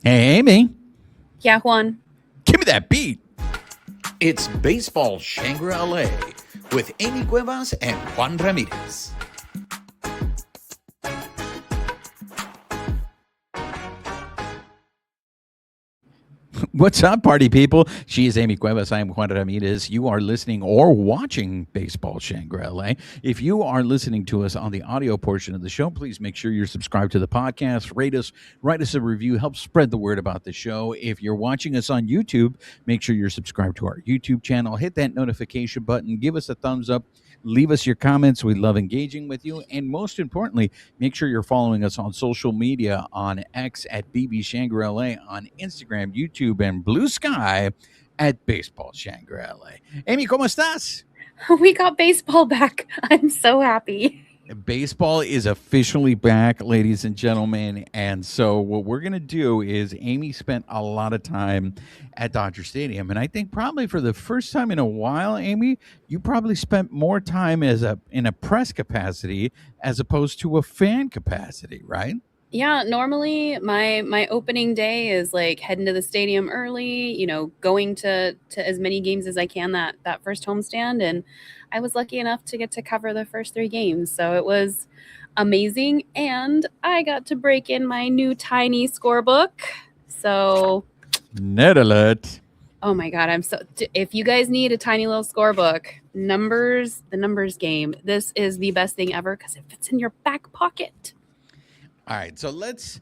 Hey, Amie, Yeah, Juan. give me that beat. It's Baseball Shangri-La with Amie Cuevas and Juan Ramirez. What's up, party people? She is Amie Cuevas. I am Juan Ramirez. You are listening or watching Baseball Shangri-La. If you are listening to us on the audio portion of the show, please make sure you're subscribed to the podcast, rate us, write us a review, help spread the word about the show. If you're watching us on YouTube, make sure you're subscribed to our YouTube channel. Hit that notification button, give us a thumbs up, leave us your comments. We love engaging with you. And most importantly, make sure you're following us on social media on X at BB Shangri-La, on Instagram, YouTube, and Bluesky at Baseball Shangri-La. Amie, ¿cómo estás? We got baseball back. I'm so happy. Baseball is officially back, ladies and gentlemen. And so, what we're going to do is Amie spent a lot of time at Dodger Stadium. And I think probably for the first time in a while, Amie, you probably spent more time in a press capacity as opposed to a fan capacity, right? Yeah, normally my opening day is like heading to the stadium early, going to as many games as I can that first homestand, and I was lucky enough to get to cover the first 3 games. So it was amazing, and I got to break in my new tiny scorebook. So Net alert. oh my god, if you guys need a tiny little scorebook, the numbers game, this is the best thing ever cuz it fits in your back pocket. All right, so let's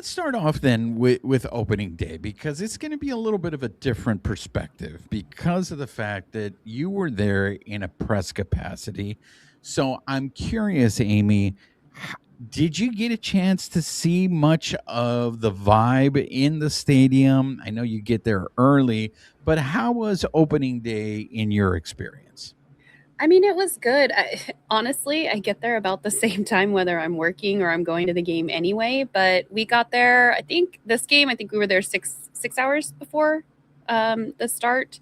start off then with opening day, because it's going to be a little bit of a different perspective because of the fact that you were there in a press capacity. So I'm curious, Amie, did you get a chance to see much of the vibe in the stadium? I know you get there early, but how was opening day in your experience? I mean, it was good. Honestly, I get there about the same time whether I'm working or I'm going to the game anyway. But we got there. I think we were there 6 hours before the start.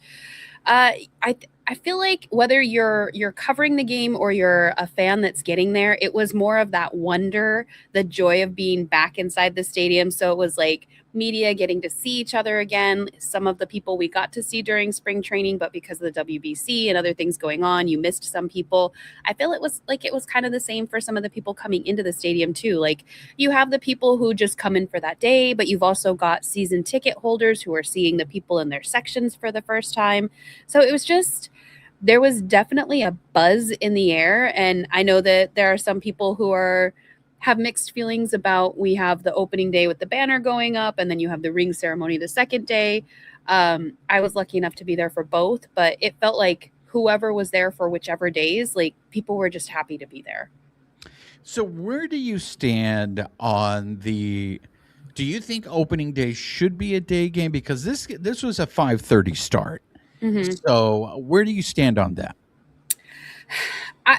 I feel like whether you're covering the game or you're a fan that's getting there, it was more of that wonder, the joy of being back inside the stadium. So it was like media getting to see each other again. Some of the people we got to see during spring training, but because of the WBC and other things going on, you missed some people. I feel it was kind of the same for some of the people coming into the stadium too. Like you have the people who just come in for that day, but you've also got season ticket holders who are seeing the people in their sections for the first time. So it was just there was definitely a buzz in the air, and I know that there are some people who have mixed feelings about we have the opening day with the banner going up and then you have the ring ceremony the second day. I was lucky enough to be there for both, but it felt like whoever was there for whichever days, like people were just happy to be there. So where do you stand on the? Do you think opening day should be a day game, because this was a 5:30 start? Mm-hmm. So where do you stand on that?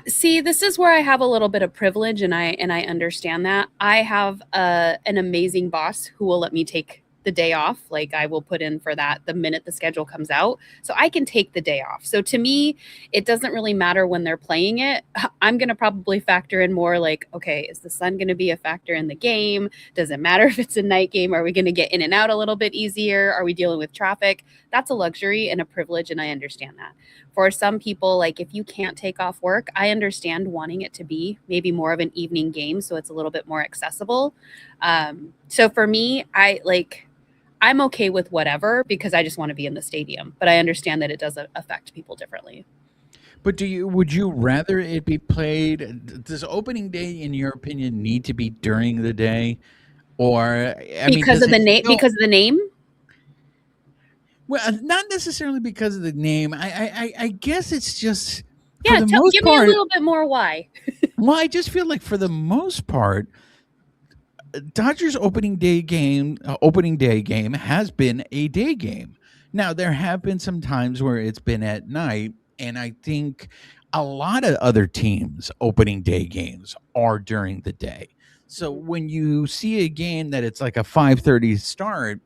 See, this is where I have a little bit of privilege, and I understand that. I have an amazing boss who will let me take the day off. Like I will put in for that the minute the schedule comes out, so I can take the day off. So to me, it doesn't really matter when they're playing it. I'm gonna probably factor in more like, okay, is the sun gonna be a factor in the game? Does it matter if it's a night game? Are we gonna get in and out a little bit easier? Are we dealing with traffic? That's a luxury and a privilege, and I understand that. For some people, like if you can't take off work, I understand wanting it to be maybe more of an evening game so it's a little bit more accessible. So for me, I'm okay with whatever because I just want to be in the stadium, but I understand that it does affect people differently. But would you rather it be played? Does opening day, in your opinion, need to be during the day, or I mean, Because does of the it name, still? because of the name. Well, not necessarily because of the name. I guess it's just for Yeah, the most give me a part. little bit more why. Well, I just feel like for the most part, Dodgers opening day game has been a day game. Now there have been some times where it's been at night, and I think a lot of other teams' opening day games are during the day. So when you see a game that it's like a 5:30 start,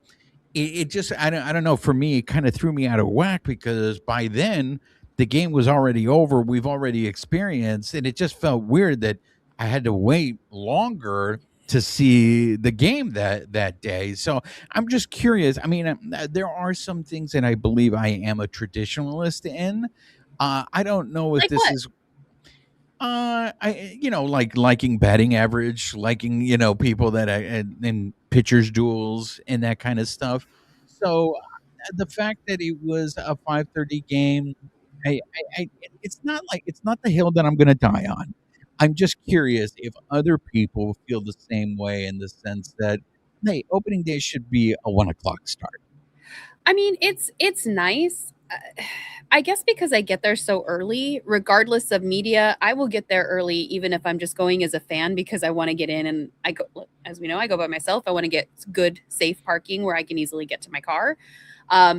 it just I don't know. For me, it kind of threw me out of whack because by then the game was already over. We've already experienced, and it just felt weird that I had to wait longer to see the game that day. So I'm just curious. I mean, there are some things that I believe I am a traditionalist in. I don't know if Like this what? is I like liking batting average, liking people that in pitchers duels and that kind of stuff. So the fact that it was a 5:30 game, it's not the hill that I'm going to die on. I'm just curious if other people feel the same way in the sense that hey, opening day should be a 1 o'clock start. I mean, it's nice. I guess because I get there so early, regardless of media, I will get there early even if I'm just going as a fan because I want to get in and I go as we know, I go by myself. I want to get good safe parking where I can easily get to my car.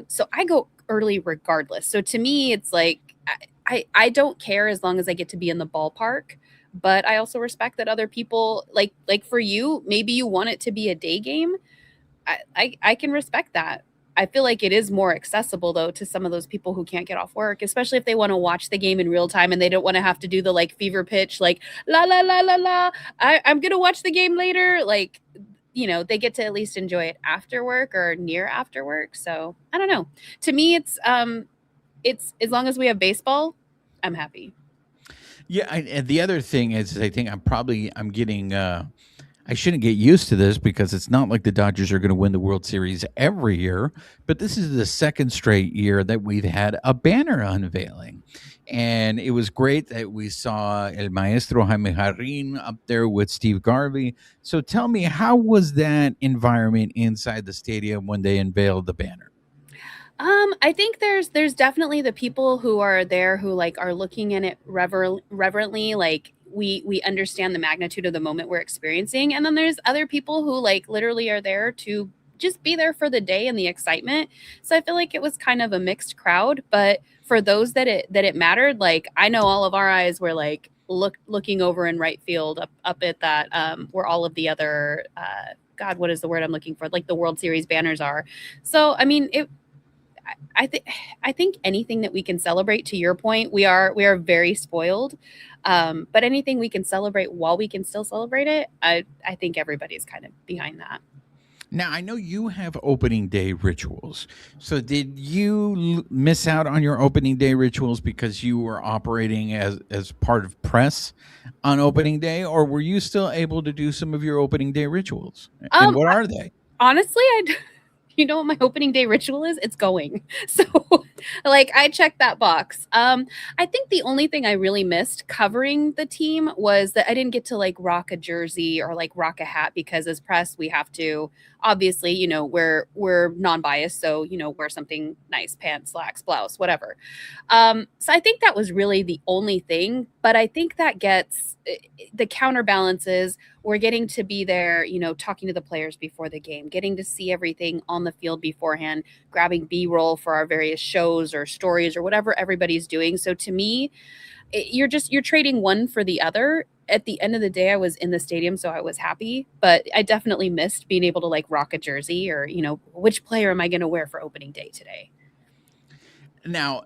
So I go early regardless. So to me, it's like I don't care as long as I get to be in the ballpark. But I also respect that other people like for you, maybe you want it to be a day game. I can respect that. I feel like it is more accessible though to some of those people who can't get off work, especially if they want to watch the game in real time and they don't want to have to do the like fever pitch, like la la la la la. I'm gonna watch the game later. Like, they get to at least enjoy it after work or near after work. So I don't know. To me, it's as long as we have baseball, I'm happy. Yeah, and the other thing is, I think I'm getting. I shouldn't get used to this because it's not like the Dodgers are going to win the World Series every year, but this is the second straight year that we've had a banner unveiling. And it was great that we saw El Maestro Jaime Jarrin up there with Steve Garvey. So tell me, how was that environment inside the stadium when they unveiled the banner? I think there's definitely the people who are there who like are looking in it reverently, like we understand the magnitude of the moment we're experiencing, and then there's other people who like literally are there to just be there for the day and the excitement. So I feel like it was kind of a mixed crowd, but for those that it mattered, like I know all of our eyes were like looking over in right field up at that where all of the other God, what is the word I'm looking for? Like the World Series banners are. So I mean, I think I think anything that we can celebrate, to your point, we are very spoiled. But anything we can celebrate while we can still celebrate it, I think everybody's kind of behind that. Now, I know you have opening day rituals. So, did you miss out on your opening day rituals because you were operating as part of press on opening day, or were you still able to do some of your opening day rituals? And Um, what are they? Honestly, you know what my opening day ritual is? It's going. So like I checked that box. I think the only thing I really missed covering the team was that I didn't get to like rock a jersey or like rock a hat because as press we have to obviously, we're non-biased, so wear something nice, pants, slacks, blouse, whatever. So I think that was really the only thing, but I think that gets the counterbalances. We're getting to be there, talking to the players before the game, getting to see everything on the field beforehand, grabbing B-roll for our various shows or stories or whatever everybody's doing. So to me, you're trading one for the other. At the end of the day, I was in the stadium, so I was happy, but I definitely missed being able to like rock a jersey or, which player am I going to wear for opening day today? Now,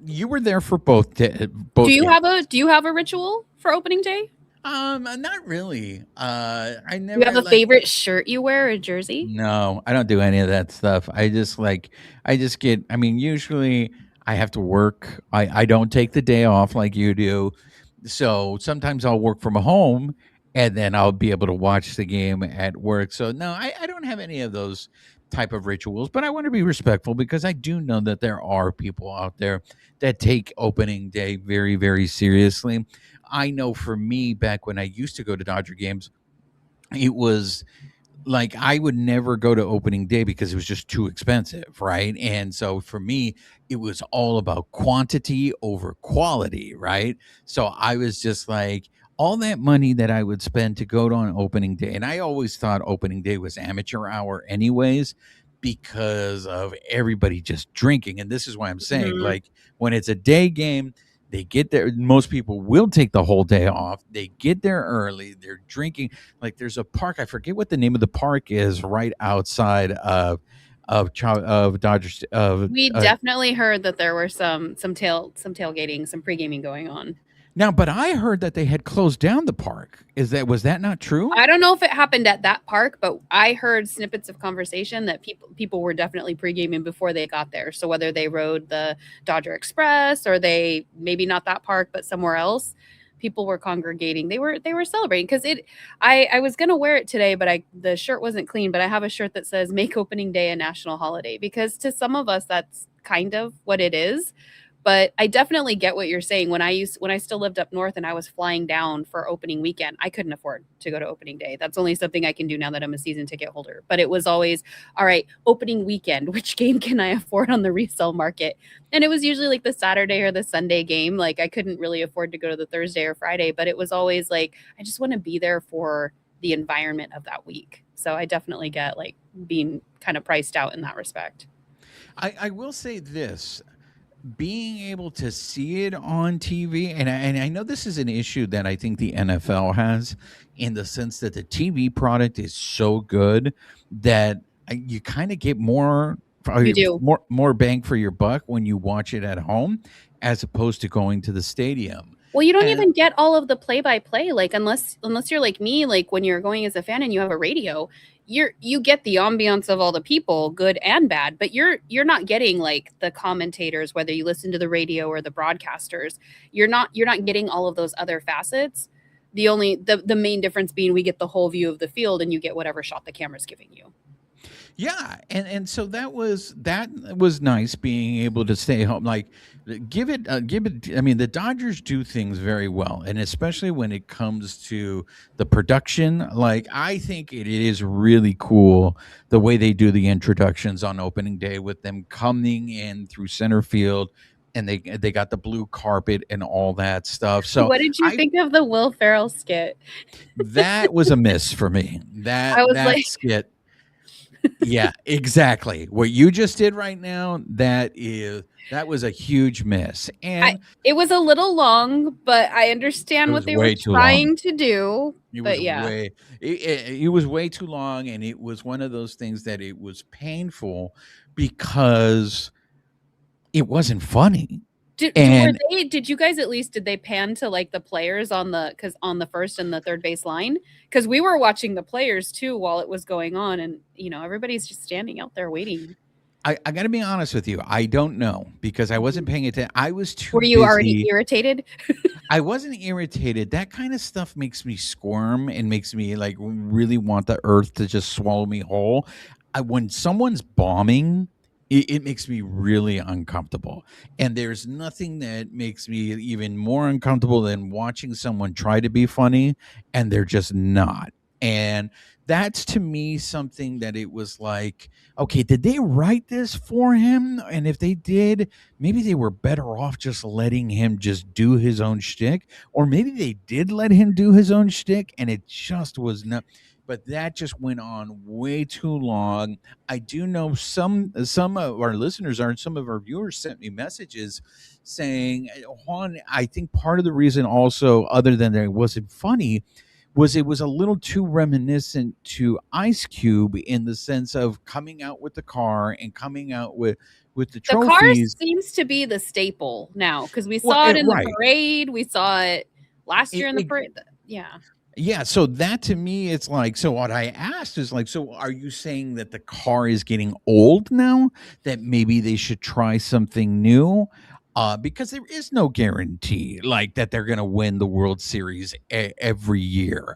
you were there for Do both you games. have a ritual for opening day? Not really. I Do you have never a like. favorite shirt you wear or jersey? No, I don't do any of that stuff. I just get, I mean, usually I have to work. I don't take the day off like you do. So sometimes I'll work from home and then I'll be able to watch the game at work. So no, I don't have any of those type of rituals, but I want to be respectful because I do know that there are people out there that take opening day very, very seriously. I know for me, back when I used to go to Dodger games, it was like I would never go to opening day because it was just too expensive, right? And so for me, it was all about quantity over quality, right? So I was just like all that money that I would spend to go to on opening day, and I always thought opening day was amateur hour anyways because of everybody just drinking. And this is why I'm saying Mhm. like when it's a day game, they get there, most people will take the whole day off. They get there early, they're drinking. Like there's a park, I forget what the name of the park is, right outside of Dodgers We definitely heard that there were some tailgating, some pre-gaming going on. Now, but I heard that they had closed down the park. Was that not true? I don't know if it happened at that park, but I heard snippets of conversation that people were definitely pre-gaming before they got there. So whether they rode the Dodger Express or they maybe not that park but somewhere else, people were congregating. They were celebrating because I was gonna wear it today, but the shirt wasn't clean. But I have a shirt that says "Make opening day a national holiday" because to some of us that's kind of what it is. But I definitely get what you're saying. When I still lived up north and I was flying down for opening weekend, I couldn't afford to go to opening day. That's only something I can do now that I'm a season ticket holder. But it was always, all right, opening weekend, which game can I afford on the resale market? And it was usually like the Saturday or the Sunday game. Like I couldn't really afford to go to the Thursday or Friday, but it was always like, I just want to be there for the environment of that week. So I definitely get like being kind of priced out in that respect. I will say this. Being able to see it on TV, and I know this is an issue that I think the NFL has, in the sense that the TV product is so good that you kind of get You do. more bang for your buck when you watch it at home, as opposed to going to the stadium. Well, you don't And even get all of the play-by-play, like unless you're like me, like when you're going as a fan and you have a radio, you get the ambiance of all the people, good and bad, but you're not getting like the commentators, whether you listen to the radio or the broadcasters. You're not getting all of those other facets. The main difference being we get the whole view of the field and you get whatever shot the camera's giving you. yeah, and so that was nice, being able to stay home. Like, give it. I mean, the Dodgers do things very well, and especially when it comes to the production. Like, I think it is really cool the way they do the introductions on opening day, with them coming in through center field, and they got the blue carpet and all that stuff. So What did you I think of the Will Ferrell skit? that was a miss for me. I was That like, skit. Yeah, exactly. What you just did right now, that was a huge miss. And it was a little long, but I it understand what was they were way too long. trying to do. It was But yeah. it was way too long, and it was one of those things that it was painful because it wasn't funny. And Did you guys at least did they pan to like the players on the first and the third base line? Because we were watching the players too while it was going on, and everybody's just standing out there waiting. I got to be honest with you. I don't know, because I wasn't paying attention. I was too Were you already busy. irritated? I wasn't irritated. That kind of stuff makes me squirm and makes me like really want the earth to just swallow me whole. When someone's bombing, it makes me really uncomfortable. And there's nothing that makes me even more uncomfortable than watching someone try to be funny and they're just not. And that's, to me, something that it was like, okay, did they write this for him? And if they did, maybe they were better off just letting him just do his own shtick, or maybe they did let him do his own shtick and it just was not. But that just went on way too long. I do know some of our listeners and some of our viewers sent me messages saying, Juan, I think part of the reason also, other than that it wasn't funny, was it was a little too reminiscent to Ice Cube, in the sense of coming out with the car and coming out with the The car trophies. seems to be the staple now because we saw it in the Right. parade. We saw it last year in the It- parade. Yeah. Yeah, so that, to me, it's like, so what I asked is like, so are you saying that the car is getting old now? That maybe they should try something new? Because there is no guarantee like that they're going to win the World Series every year,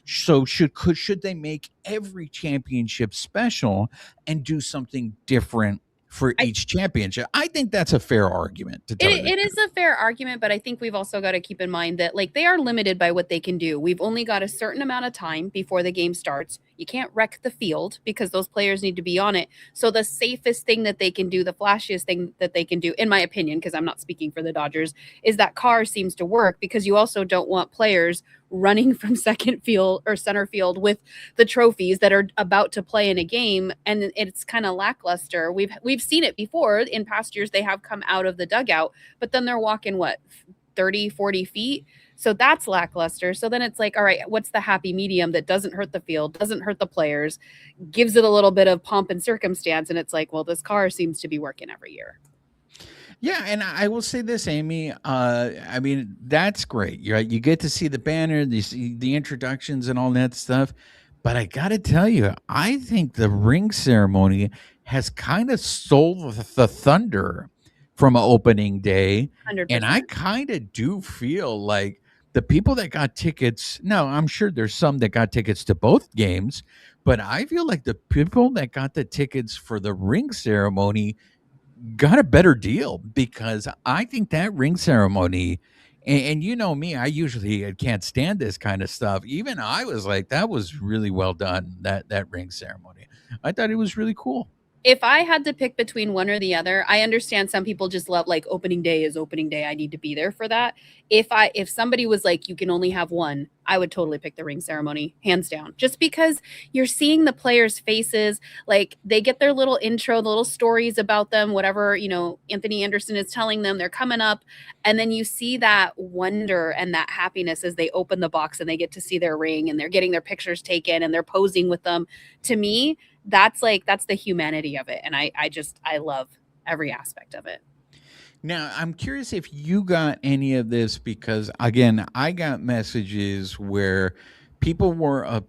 So should they make every championship special and do something different for each championship? I think that's a fair argument, to tell you the It is truth. a fair argument, but I think we've also got to keep in mind that like they are limited by what they can do. We've only got a certain amount of time before the game starts. You can't wreck the field because those players need to be on it. So the safest thing that they can do, the flashiest thing that they can do, in my opinion, because I'm not speaking for the Dodgers, is that car seems to work, because you also don't want players running from second field or center field with the trophies that are about to play in a game, and it's kind of lackluster. We've seen it before in past years. They have come out of the dugout, but then they're walking 30, 40 feet. So that's lackluster. So then it's like, all right, what's the happy medium that doesn't hurt the field, doesn't hurt the players, gives it a little bit of pomp and circumstance? And it's like, well, this car seems to be working every year. Yeah, and I will say this, Amy. I mean, that's great. You're right. You get to see the banner, you see the introductions and all that stuff. But I got to tell you, I think the ring ceremony has kind of stole the thunder from opening day. And I 100%. kind of do feel like the people that got tickets, no, I'm sure there's some that got tickets to both games, but I feel like the people that got the tickets for the ring ceremony got a better deal because I think that ring ceremony, and you know me, I usually can't stand this kind of stuff. Even I was like, that was really well done. That ring ceremony, I thought it was really cool. If I had to pick between one or the other, I understand some people just love like opening day is opening day. I need to be there for that. If somebody was like you can only have one, I would totally pick the ring ceremony, hands down. Just because you're seeing the players' faces, like they get their little intro, the little stories about them, whatever, Anthony Anderson is telling them, they're coming up, and then you see that wonder and that happiness as they open the box and they get to see their ring and they're getting their pictures taken and they're posing with them. To me, that's the humanity of it, and I love every aspect of it. Now, I'm curious if you got any of this because again, I got messages where people were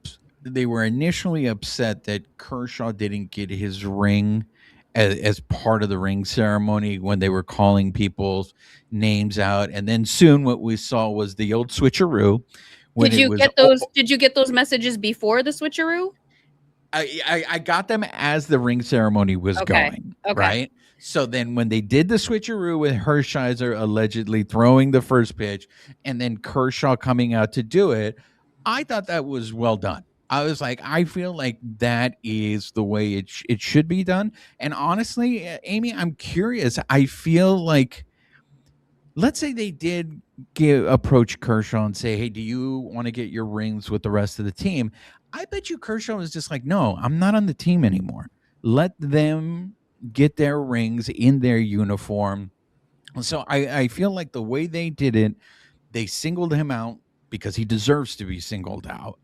they were initially upset that Kershaw didn't get his ring as part of the ring ceremony when they were calling people's names out, and then soon what we saw was the old switcheroo when Did it you was get those? Did you get those messages before the switcheroo? I got them as the ring ceremony was Okay. going, Okay. right? So then when they did the switcheroo with Hershiser allegedly throwing the first pitch and then Kershaw coming out to do it, I thought that was well done. I was like, I feel like that is the way it should be done. And honestly, Amy, I'm curious. I feel like, let's say they did approach Kershaw and say, "Hey, do you want to get your rings with the rest of the team?" I bet you Kershaw was just like, "No, I'm not on the team anymore. Let them get their rings in their uniform." So I feel like the way they did it, they singled him out because he deserves to be singled out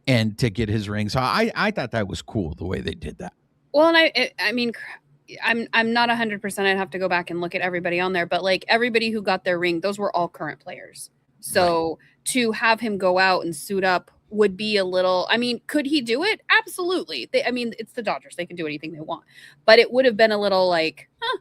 and to get his ring. So I thought that was cool the way they did that. Well, and I mean, I'm not 100%. I'd have to go back and look at everybody on there, but like everybody who got their ring, those were all current players. So to have him go out and suit up would be a little. I mean, could he do it? Absolutely. I mean, it's the Dodgers; they can do anything they want. But it would have been a little like, huh,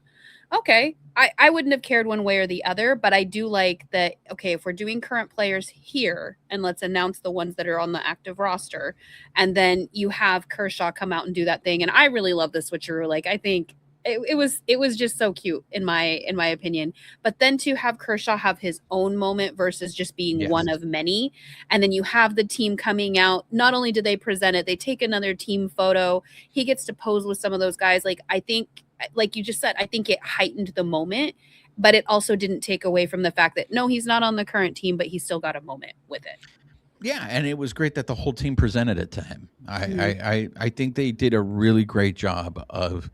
okay. I wouldn't have cared one way or the other, but I do like that. Okay, if we're doing current players here, and let's announce the ones that are on the active roster, and then you have Kershaw come out and do that thing. And I really love the switcheroo. Like I think it was just so cute in my opinion. But then to have Kershaw have his own moment versus just being one of many, and then you have the team coming out. Not only do they present it, they take another team photo. He gets to pose with some of those guys. Like I think, like you just said, I think it heightened the moment, but it also didn't take away from the fact that no, he's not on the current team, but he still got a moment with it. Yeah, and it was great that the whole team presented it to him. Mhm. I think they did a really great job of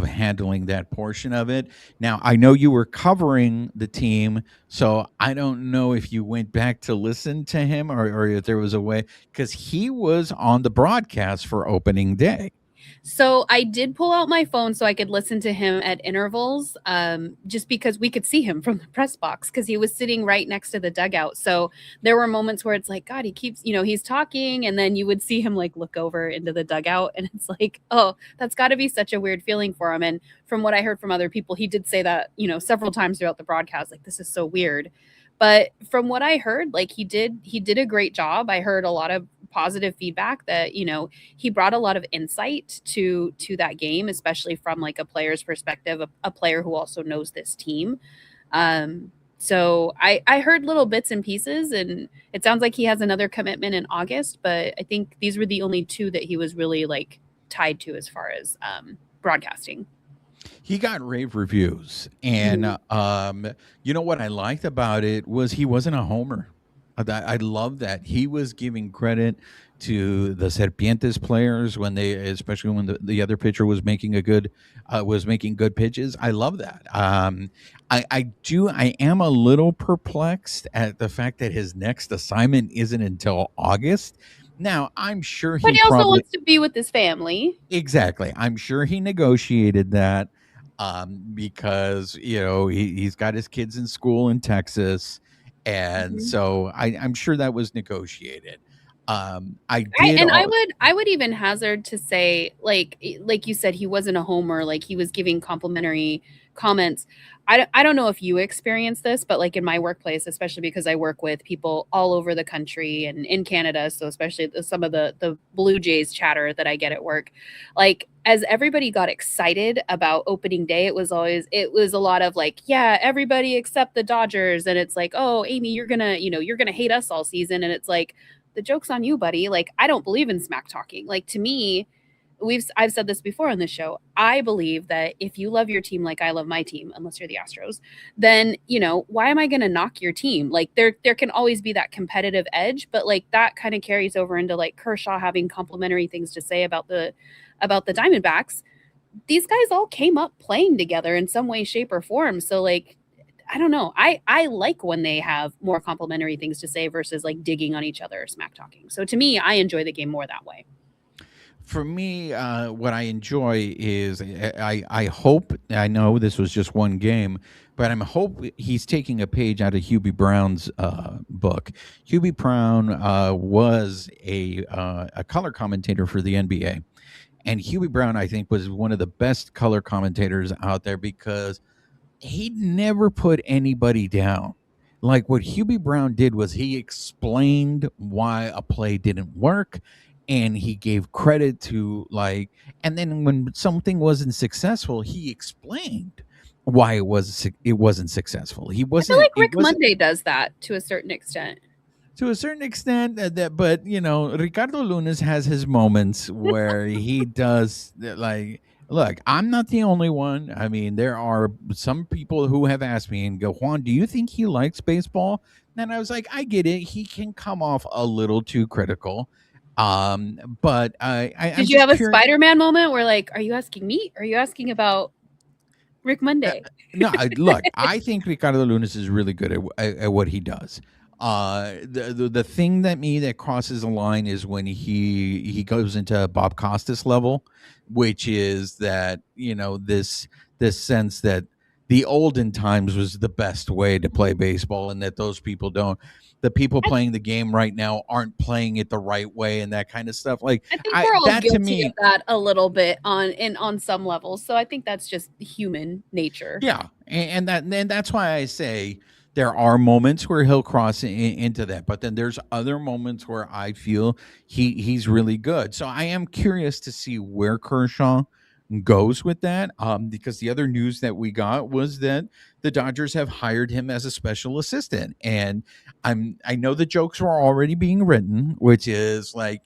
handling that portion of it. Now, I know you were covering the team, so I don't know if you went back to listen to him or if there was a way because he was on the broadcast for opening day. So I did pull out my phone so I could listen to him at intervals, just because we could see him from the press box because he was sitting right next to the dugout. So there were moments where it's like, God, he keeps, he's talking, and then you would see him like look over into the dugout, and it's like, oh, that's got to be such a weird feeling for him. And from what I heard from other people, he did say that, several times throughout the broadcast, like this is so weird. But from what I heard, like he did a great job. I heard a lot of positive feedback that he brought a lot of insight to that game, especially from like a player's perspective, a player who also knows this team. So I heard little bits and pieces, and it sounds like he has another commitment in August, but I think these were the only two that he was really like tied to as far as broadcasting. He got rave reviews, and you know what I liked about it was he wasn't a homer. I love that he was giving credit to the Serpientes players when they, especially when the other pitcher was making was making good pitches. I love that. I am a little perplexed at the fact that his next assignment isn't until August. Now, I'm sure But he he also probably wants to be with his family. exactly. I'm sure he negotiated that. because he's got his kids in school in Texas, and Mhm. so I'm sure that was negotiated. I I did. and I would even hazard to say, like you said, he wasn't a homer, like he was giving complimentary comments. I don't know if you experienced this, but like in my workplace, especially because I work with people all over the country and in Canada, so especially some of the Blue Jays chatter that I get at work, like as everybody got excited about opening day, it was a lot of like, yeah, everybody except the Dodgers, and it's like, oh, Amie, you're gonna hate us all season, and it's like, the joke's on you, buddy. Like, I don't believe in smack talking. Like, to me, I've said this before on this show. I believe that if you love your team like I love my team, unless you're the Astros, then why am I going to knock your team? Like, there can always be that competitive edge, but like that kind of carries over into like Kershaw having complimentary things to say about the Diamondbacks. These guys all came up playing together in some way, shape, or form. So like, I don't know. I like when they have more complimentary things to say versus like digging on each other or smack talking. So to me, I enjoy the game more that way. For me, what I enjoy is I hope, I know this was just one game, but I'm hope he's taking a page out of Hubie Brown's book. Hubie Brown was a color commentator for the NBA, and Hubie Brown, I think, was one of the best color commentators out there because he never put anybody down. Like what Hubie Brown did was he explained why a play didn't work, and he gave credit to, like, and then when something wasn't successful, he explained why it wasn't successful. He I feel wasn't like he Rick wasn't Monday does that to a certain extent. to a certain extent, that, but Ricardo Lunes has his moments where he does like, look, I'm not the only one. I mean, there are some people who have asked me and go, Juan, do you think he likes baseball? And I was like, I get it, he can come off a little too critical, but I'm Did you just have a curious. Spider-Man moment where like, are you asking me? Are you asking about Rick Uh, Monday? no, look, I think Ricardo Lunes is really good at what he does. The thing that crosses a line is when he goes into Bob Costas level, which is that this sense that the olden times was the best way to play baseball, and that those people don't. The people I, playing the game right now aren't playing it the right way, and that kind of stuff. Like I think we're all that to guilty of me, that a little bit on some levels. So I think that's just human nature. yeah, and that's why I say there are moments where he'll cross into that, but then there's other moments where I feel he's really good. So I am curious to see where Kershaw goes with that, because the other news that we got was that the Dodgers have hired him as a special assistant, and I know the jokes were already being written, which is like,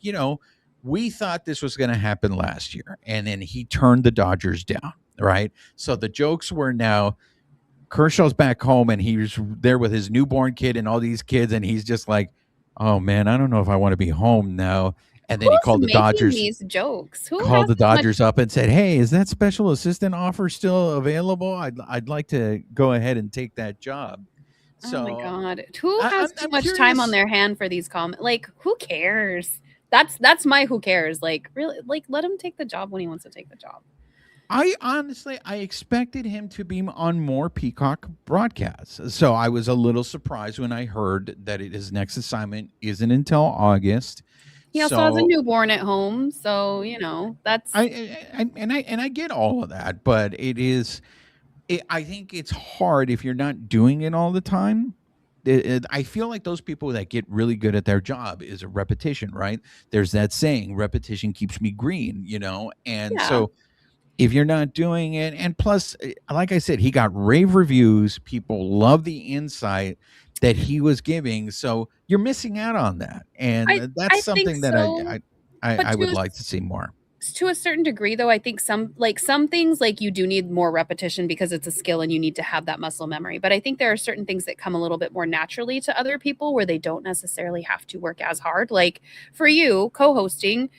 we thought this was going to happen last year, and then he turned the Dodgers down, right? So the jokes were now Kershaw's back home and he's there with his newborn kid and all these kids, and he's just like, "Oh man, I don't know if I want to be home now." And then he Who's making these jokes? Who called has the so much? Dodgers up and said, "Hey, is that special assistant offer still available? I'd like to go ahead and take that job." Oh my So God. Who has too I'm much time on curious. their hand for these comments? Like, who cares? That's my who cares. Like, really, like let him take the job when he wants to take the job. I expected him to be on more Peacock broadcasts. So I was a little surprised when I heard that his next assignment isn't until August. He also has a So newborn at home, so that's I get all of that, but I think it's hard if you're not doing it all the time. I feel like those people that get really good at their job is a repetition, right? There's that saying, repetition keeps me green. And yeah. so if you're not doing it, and plus, like I said, he got rave reviews. People love the insight that he was giving. So you're missing out on that. And that's I think something that so, but I would like to see more. to a certain degree though, I think some things like you do need more repetition because it's a skill and you need to have that muscle memory. But I think there are certain things that come a little bit more naturally to other people where they don't necessarily have to work as hard. Like for you, co-hosting,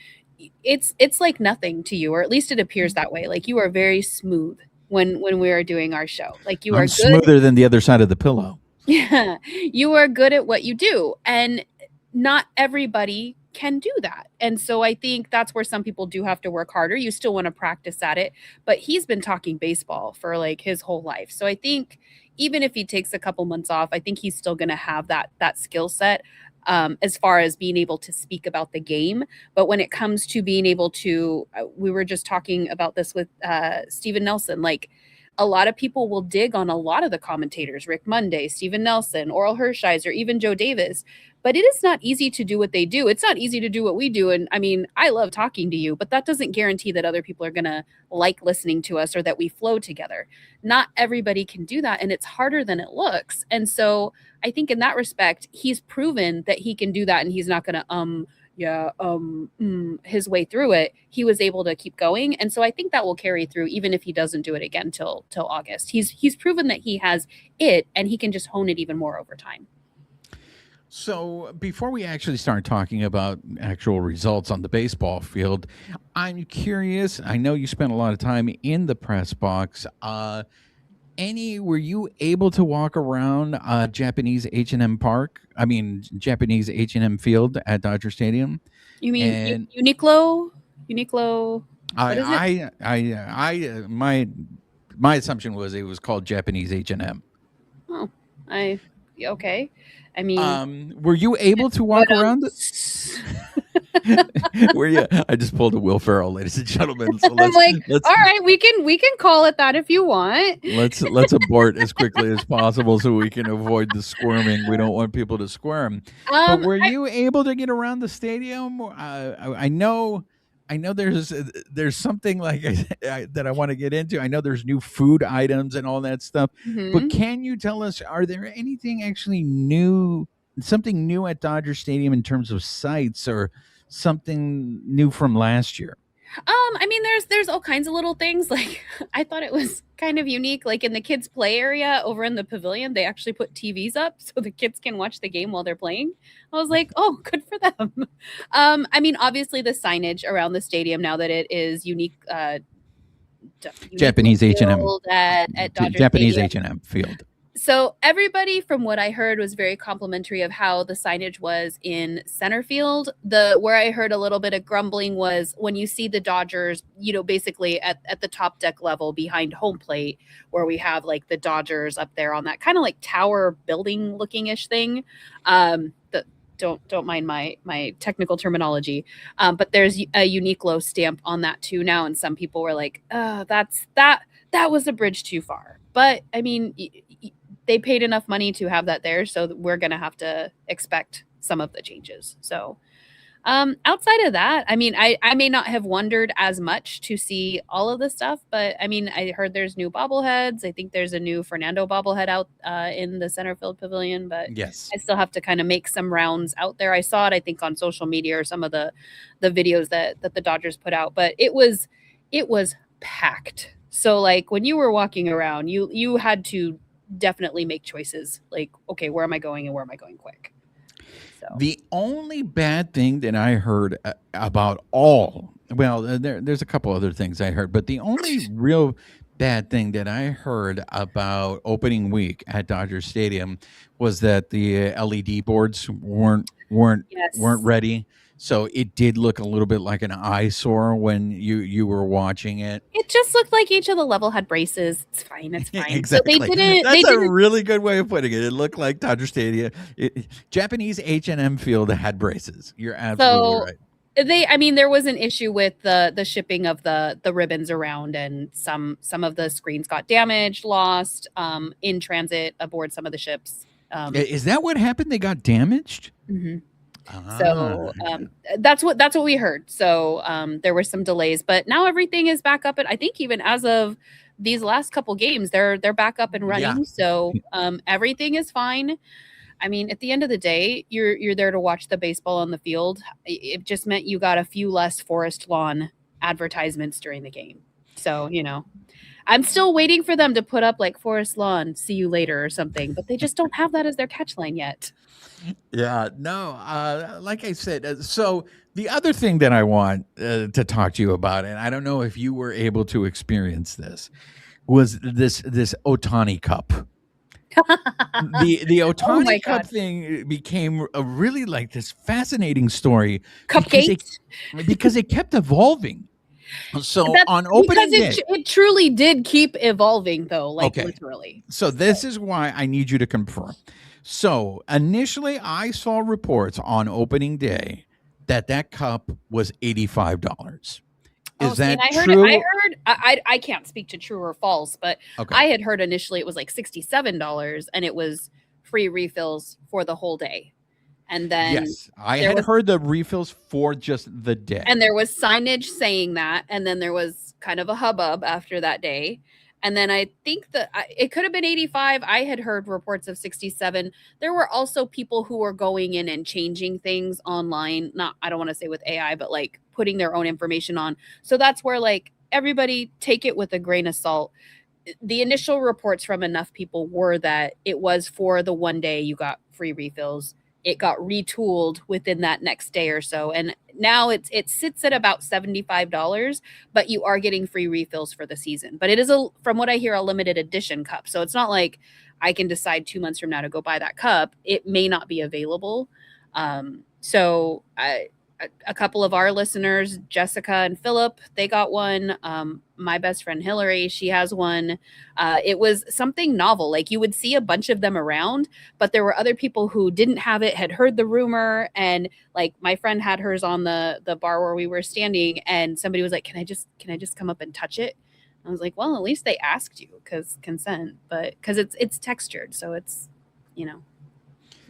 it's like nothing to you, or at least it appears that way. Like you are very smooth when we are doing our show. Like you are I'm good. smoother than the other side of the pillow. Yeah, you are good at what you do, and not everybody can do that. And so I think that's where some people do have to work harder. You still want to practice at it, but he's been talking baseball for like his whole life. So I think even if he takes a couple months off, I think he's still going to have that skill set as far as being able to speak about the game. But when it comes to being able to, we were just talking about this with Steven Nelson, like a lot of people will dig on a lot of the commentators, Rick Monday, Steven Nelson, Oral Hershiser, even Joe Davis. But it is not easy to do what they do. It's not easy to do what we do. And I mean, I love talking to you, but that doesn't guarantee that other people are going to like listening to us or that we flow together. Not everybody can do that. And it's harder than it looks. And so I think in that respect, he's proven that he can do that. And he's not going to, his way through it. He was able to keep going. And so I think that will carry through even if he doesn't do it again till August. He's proven that he has it and he can just hone it even more over time. So before we actually start talking about actual results on the baseball field, I'm curious. I know you spent a lot of time in the press box. Were you able to walk around Japanese H&M Park? I mean, Japanese H&M Field at Dodger Stadium? You mean Uniqlo? Uniqlo? What is it? My assumption was it was called Japanese H&M. Oh, okay. I mean, were you able to walk around? Were you? I just pulled a Will Ferrell, ladies and gentlemen. So I'm like, all right, we can call it that if you want. Let's abort as quickly as possible so we can avoid the squirming. We don't want people to squirm. But were you able to get around the stadium? I know there's something like that I want to get into. I know there's new food items and all that stuff. Mm-hmm. But can you tell us, are there anything actually new, something new at Dodger Stadium in terms of sites or something new from last year? I mean, there's all kinds of little things. Like I thought it was kind of unique. Like in the kids' play area over in the pavilion, they actually put TVs up so the kids can watch the game while they're playing. I was like, oh, good for them. I mean, obviously the signage around the stadium now that it is unique. Japanese H&M at Dodger Japanese Stadium. H&M Field. So everybody, from what I heard, was very complimentary of how the signage was in center field. Where I heard a little bit of grumbling was when you see the Dodgers, basically at the top deck level behind home plate, where we have like the Dodgers up there on that kind of like tower building looking ish thing. Don't mind my technical terminology, but there's a Uniqlo stamp on that too now, and some people were like, "Oh, that was a bridge too far." But I mean, they paid enough money to have that there, so we're going to have to expect some of the changes. So outside of that, I mean, I may not have wondered as much to see all of the stuff, but I mean, I heard there's new bobbleheads. I think there's a new Fernando bobblehead out in the center field pavilion, but yes, I still have to kind of make some rounds out there. I saw it, I think, on social media or some of the videos that the Dodgers put out, but it was packed. So like when you were walking around, you had to definitely make choices like, okay, where am I going and where am I going quick? So the only bad thing that I heard about there's a couple other things I heard, but the only real bad thing that I heard about opening week at Dodger Stadium was that the LED boards weren't ready. So it did look a little bit like an eyesore when you were watching it. It just looked like each of the level had braces. It's fine. Exactly. So they didn't. That's a really good way of putting it. It looked like Dodger Stadium. Japanese H&M Field had braces. You're absolutely right. There was an issue with the shipping of the ribbons around, and some of the screens got damaged, lost in transit aboard some of the ships. Is that what happened? They got damaged? Mm-hmm. So that's what we heard. So there were some delays, but now everything is back up. And I think even as of these last couple games, they're back up and running. Yeah. So everything is fine. I mean, at the end of the day, you're there to watch the baseball on the field. It just meant you got a few less Forest Lawn advertisements during the game. So, I'm still waiting for them to put up like Forest Lawn, see you later or something, but they just don't have that as their catch line yet. Yeah, no, like I said, so the other thing that I want to talk to you about, and I don't know if you were able to experience this, was this Ohtani Cup. The Oh my Otani Cup God. thing became a really like this fascinating story Cupcakes. because it kept evolving. So That's on because opening day, it truly did keep evolving, though, like okay. literally. So this is why I need you to confirm. So initially, I saw reports on opening day that cup was $85. Oh, Is see, and that I heard it. true? I can't speak to true or false, but Okay. I had heard initially it was like $67, and it was free refills for the whole day, and then Yes, I there had was heard the refills for just the day. and there was signage saying that, and then there was kind of a hubbub after that day. And then I think that it could have been 85. I had heard reports of 67. There were also people who were going in and changing things online. Not, I don't want to say with AI, but like putting their own information on. So that's where like everybody take it with a grain of salt. The initial reports from enough people were that it was for the one day you got free refills. It got retooled within that next day or so, and now it sits at about $75, but you are getting free refills for the season. But it is from what I hear, a limited edition cup, so it's not like I can decide 2 months from now to go buy that cup. It may not be available. So a couple of our listeners, Jessica and Philip, they got one. My best friend Hillary, she has one. It was something novel. Like you would see a bunch of them around, but there were other people who didn't have it, had heard the rumor, and like my friend had hers on the bar where we were standing, and somebody was like, "Can I just come up and touch it?" I was like, "Well, at least they asked you, because consent, but because it's textured, so it's, you know."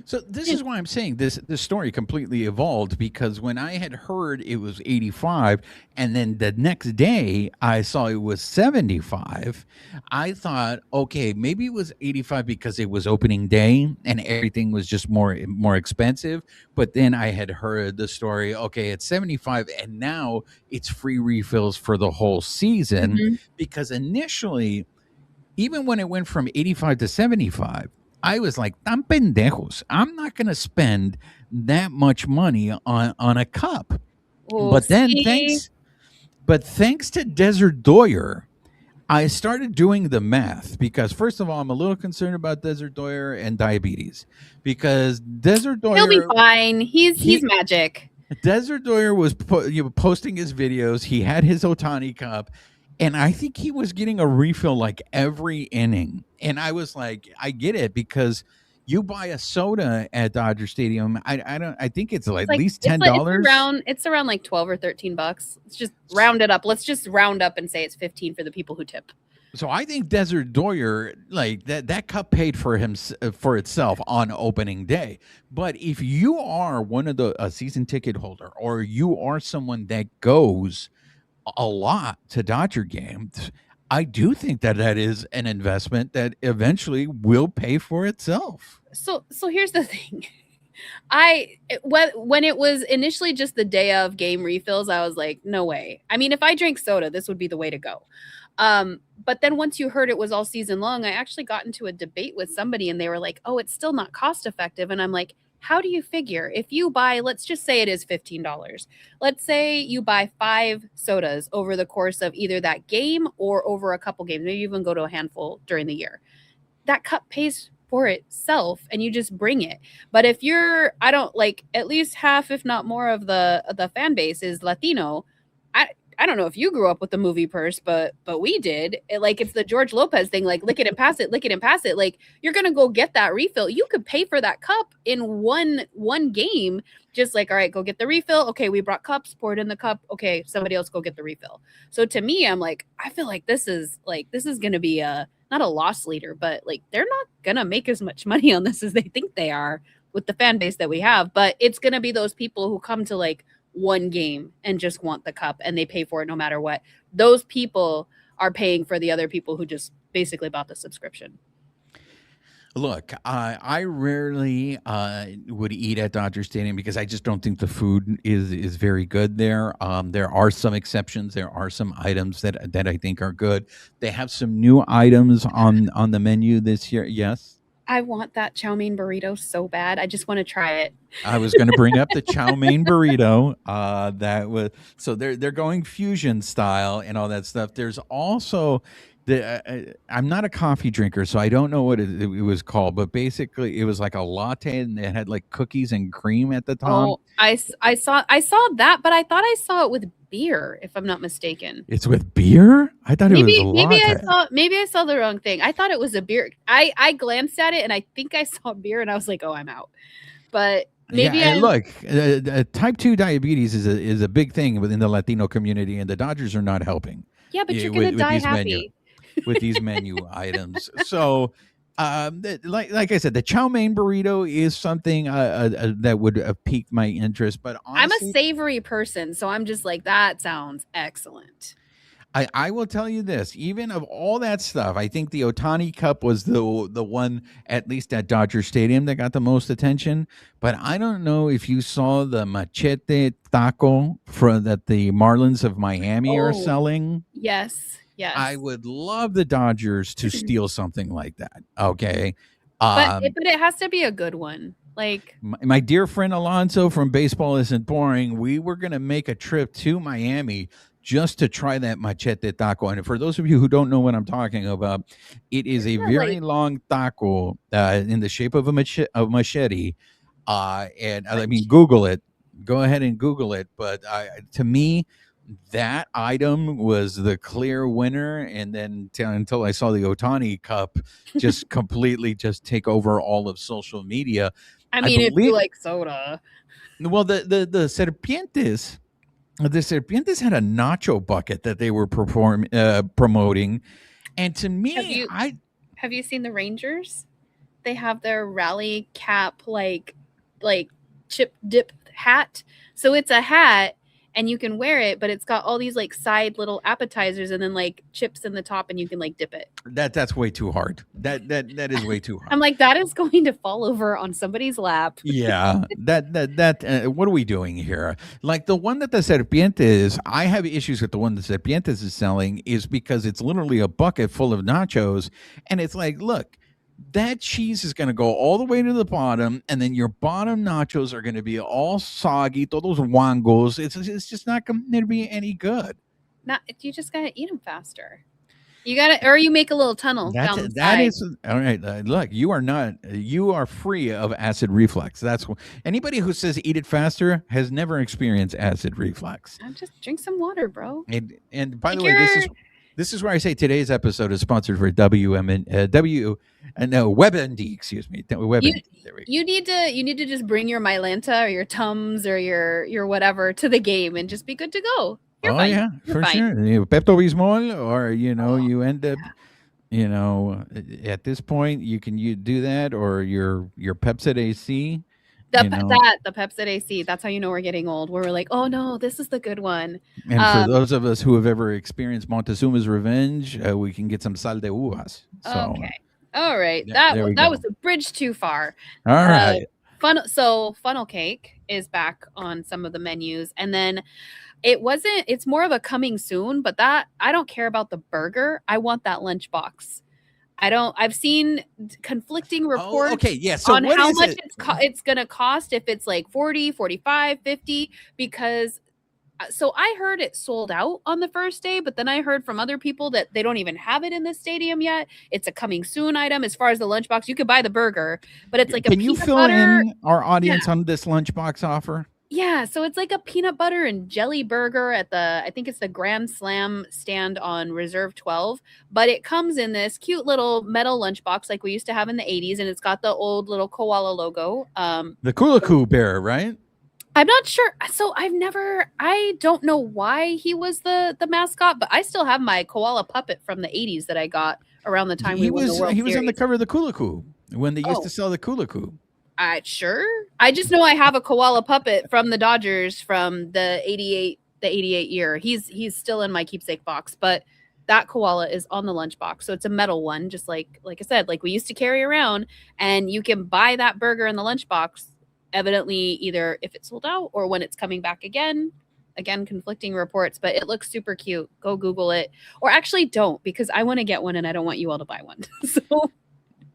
So this is why I'm saying this story completely evolved, because when I had heard it was 85 and then the next day I saw it was 75, I thought, okay, maybe it was 85 because it was opening day and everything was just more expensive. But then I had heard the story, okay, it's 75 and now it's free refills for the whole season, Mhm. because initially, even when it went from 85 to 75, I was like, "Tan pendejos. I'm not going to spend that much money on a cup." Oh, But then see? thanks to Desert Doyer, I started doing the math, because first of all, I'm a little concerned about Desert Doyer and diabetes, because He'll be fine. He's magic. Desert Doyer was posting his videos. He had his Otani cup, and I think he was getting a refill like every inning. And I was like, I get it, because you buy a soda at Dodger Stadium. I think it's like It's at like least it's like $10. it's around like 12 or $13. Let's just round it up. Let's just round up and say it's 15 for the people who tip. So I think Desert Doyer, like that cup paid for him for itself on opening day. But if you are one of a season ticket holder, or you are someone that goes a lot to Dodger games, I do think that is an investment that eventually will pay for itself. So here's the thing. When it was initially just the day of game refills, I was like, no way. I mean, if I drank soda, this would be the way to go. But then once you heard it was all season long, I actually got into a debate with somebody, and they were like, "Oh, it's still not cost effective." And I'm like, "How do you figure? If you buy, let's just say it is $15. Let's say you buy 5 sodas over the course of either that game or over a couple games, maybe even go to a handful during the year. That cup pays for itself, and you just bring it. But if you're, I don't like, at least half, if not more, of the fan base is Latino. I don't know if you grew up with the movie purse, but we did. It's the George Lopez thing, like lick it and pass it, lick it and pass it. Like you're gonna go get that refill. You could pay for that cup in one game. Just like, all right, go get the refill. Okay, we brought cups, pour it in the cup. Okay, somebody else go get the refill. So to me, I'm like, I feel like this is gonna be a not a loss leader, but like they're not gonna make as much money on this as they think they are with the fan base that we have. But it's gonna be those people who come to like one game and just want the cup, and they pay for it no matter what. Those people are paying for the other people who just basically bought the subscription. Look, I rarely would eat at Dodger Stadium, because I just don't think the food is very good there. There are some exceptions. There are some items that I think are good. They have some new items on the menu this year. Yes. I want that chow mein burrito so bad. I just want to try it. I was going to bring up the chow mein burrito. That was so they're going fusion style and all that stuff. There's also I'm not a coffee drinker, so I don't know what it was called, but basically it was like a latte and it had like cookies and cream at the top. Oh, I saw that, but I thought I saw it with beer, if I'm not mistaken. It's with beer? I thought it was a Maybe latte. I saw the wrong thing. I thought it was a beer. I glanced at it and I think I saw beer and I was like, oh, I'm out. But Yeah, maybe and I look, type 2 diabetes is a big thing within the Latino community, and the Dodgers are not helping yeah, but you're with gonna die these menu happy. items. So, like I said, the chow mein burrito is something that would have piqued my interest. But I'm a honestly, savory person, so I'm just like, that sounds excellent. I will tell you this: even of all that stuff, I think the Otani Cup was the one, at least at Dodger Stadium, that got the most attention. But I don't know if you saw the machete taco that the Marlins of Miami are Oh, selling. yes, I yes. would love the Dodgers to steal something like that. Okay. But Um, it has to be a good one. Like, my dear friend Alonso from Baseball Isn't Boring, we were going to make a trip to Miami just to try that machete taco. And for those of you who don't know what I'm talking about, it is isn't a that like very long taco in the shape of a machete. And I mean, Google it. Go ahead and Google it. But to me, that item was the clear winner. And then until I saw the Otani Cup just completely just take over all of social media, I I mean, if you believe. like soda. Well, the Serpientes had a nacho bucket that they were promoting, and to Have me, you I have you seen the Rangers? They have their rally cap like chip dip hat. So it's a hat and you can wear it, but it's got all these like side little appetizers and then like chips in the top and you can like dip it. that's way too hard. That is way too I'm hard. like, that is going to fall over on somebody's lap. Yeah, what are we doing here? Like the one that the Serpientes, I have issues with the one that Serpientes is selling is because it's literally a bucket full of nachos, and it's like, look, that cheese is going to go all the way to the bottom, and then your bottom nachos are going to be all soggy, todos wangos. It's just not going to be any good. Not you just gotta eat them faster. You gotta, or you make a little tunnel down the That side. is all right. Look, you are free of acid reflux. Anybody who says eat it faster has never experienced acid reflux. I'm just drink some water, bro. And by the Like way, you're this is where I say today's episode is sponsored for WebMD. Excuse me, you WebMD. There we go. you need to just bring your Mylanta or your Tums or your whatever to the game and just be good to go. You're Oh fine. yeah, You're for fine. sure. Pepto Bismol, or Oh, you end up, at this point you do that, or your Pepsid AC. You know, the Pepsid AC. That's how you know we're getting old. Where we're like, oh no, this is the good one. and for Um, those of us who have ever experienced Montezuma's Revenge, we can get some sal de uvas. So okay, all right. yeah, there we That was go. a bridge too far. All Uh, right. funnel cake is back on some of the menus, and then it's more of a coming soon, but that I don't care about the burger. I want that lunchbox. I've seen conflicting Oh, okay. reports Yeah. So on what how is much it? it's going to cost if it's like 40, 45, 50 because so I heard it sold out on the first day, but then I heard from other people that they don't even have it in the stadium yet. It's a coming soon item as far as the lunchbox. You could buy the burger, but it's like a Can you peanut fill butter. in our Yeah. audience on this lunchbox offer? Yeah, so it's like a peanut butter and jelly burger at I think it's the Grand Slam stand on Reserve 12, but it comes in this cute little metal lunchbox like we used to have in the 80s, and it's got the old little koala logo. The Kulaku bear, right? I'm not sure. So I don't know why he was the mascot, but I still have my koala puppet from the 80s that I got around the time we won the World He was on the Series. cover of the Kulaku when they used to Oh, sell the Kulaku. I sure. I just know I have a koala puppet from the Dodgers from the 88 year. He's still in my keepsake box, but that koala is on the lunchbox. So it's a metal one, just like I said, like we used to carry around, and you can buy that burger in the lunchbox, evidently either if it's sold out or when it's coming back again. Again, conflicting reports, but it looks super cute. Go Google it. Or actually don't, because I want to get one and I don't want you all to buy one. So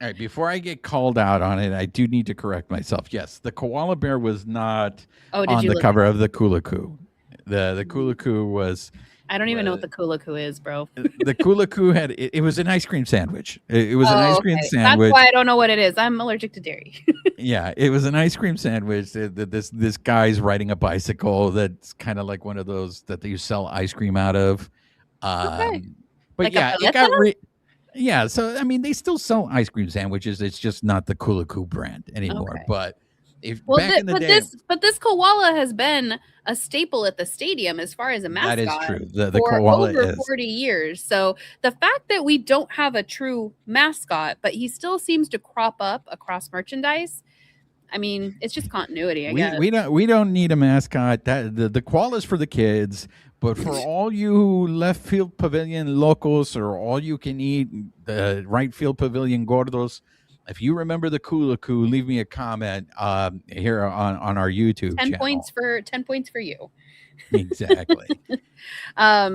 All right, before I get called out on it, I do need to correct myself. Yes, the koala bear was not Oh, did on you the look? cover of the Kulaku. The Kulaku was I don't even know what the kulaku is, bro. the Kulaku had it was an ice cream sandwich. It was an Oh, ice cream okay. That's sandwich. why I don't know what it is. I'm allergic to dairy. Yeah, it was an ice cream sandwich. This guy's riding a bicycle that's kind of like one of those that you sell ice cream out of. Okay. But Like a yeah, it paleta? got yeah. So I mean, they still sell ice cream sandwiches. It's just not the Kulaku brand anymore. Okay. But if Well, back in the day, this koala has been a staple at the stadium as far as a that is mascot true. The for koala over is 40 years. So the fact that we don't have a true mascot, but he still seems to crop up across merchandise. I mean, it's just continuity, I guess. we don't need a mascot. That the koala's for the kids. But for all you left field pavilion locos or all you can eat right field pavilion gordos, if you remember the Kulaku, leave me a comment here on our YouTube 10 channel. 10 points for you. Exactly.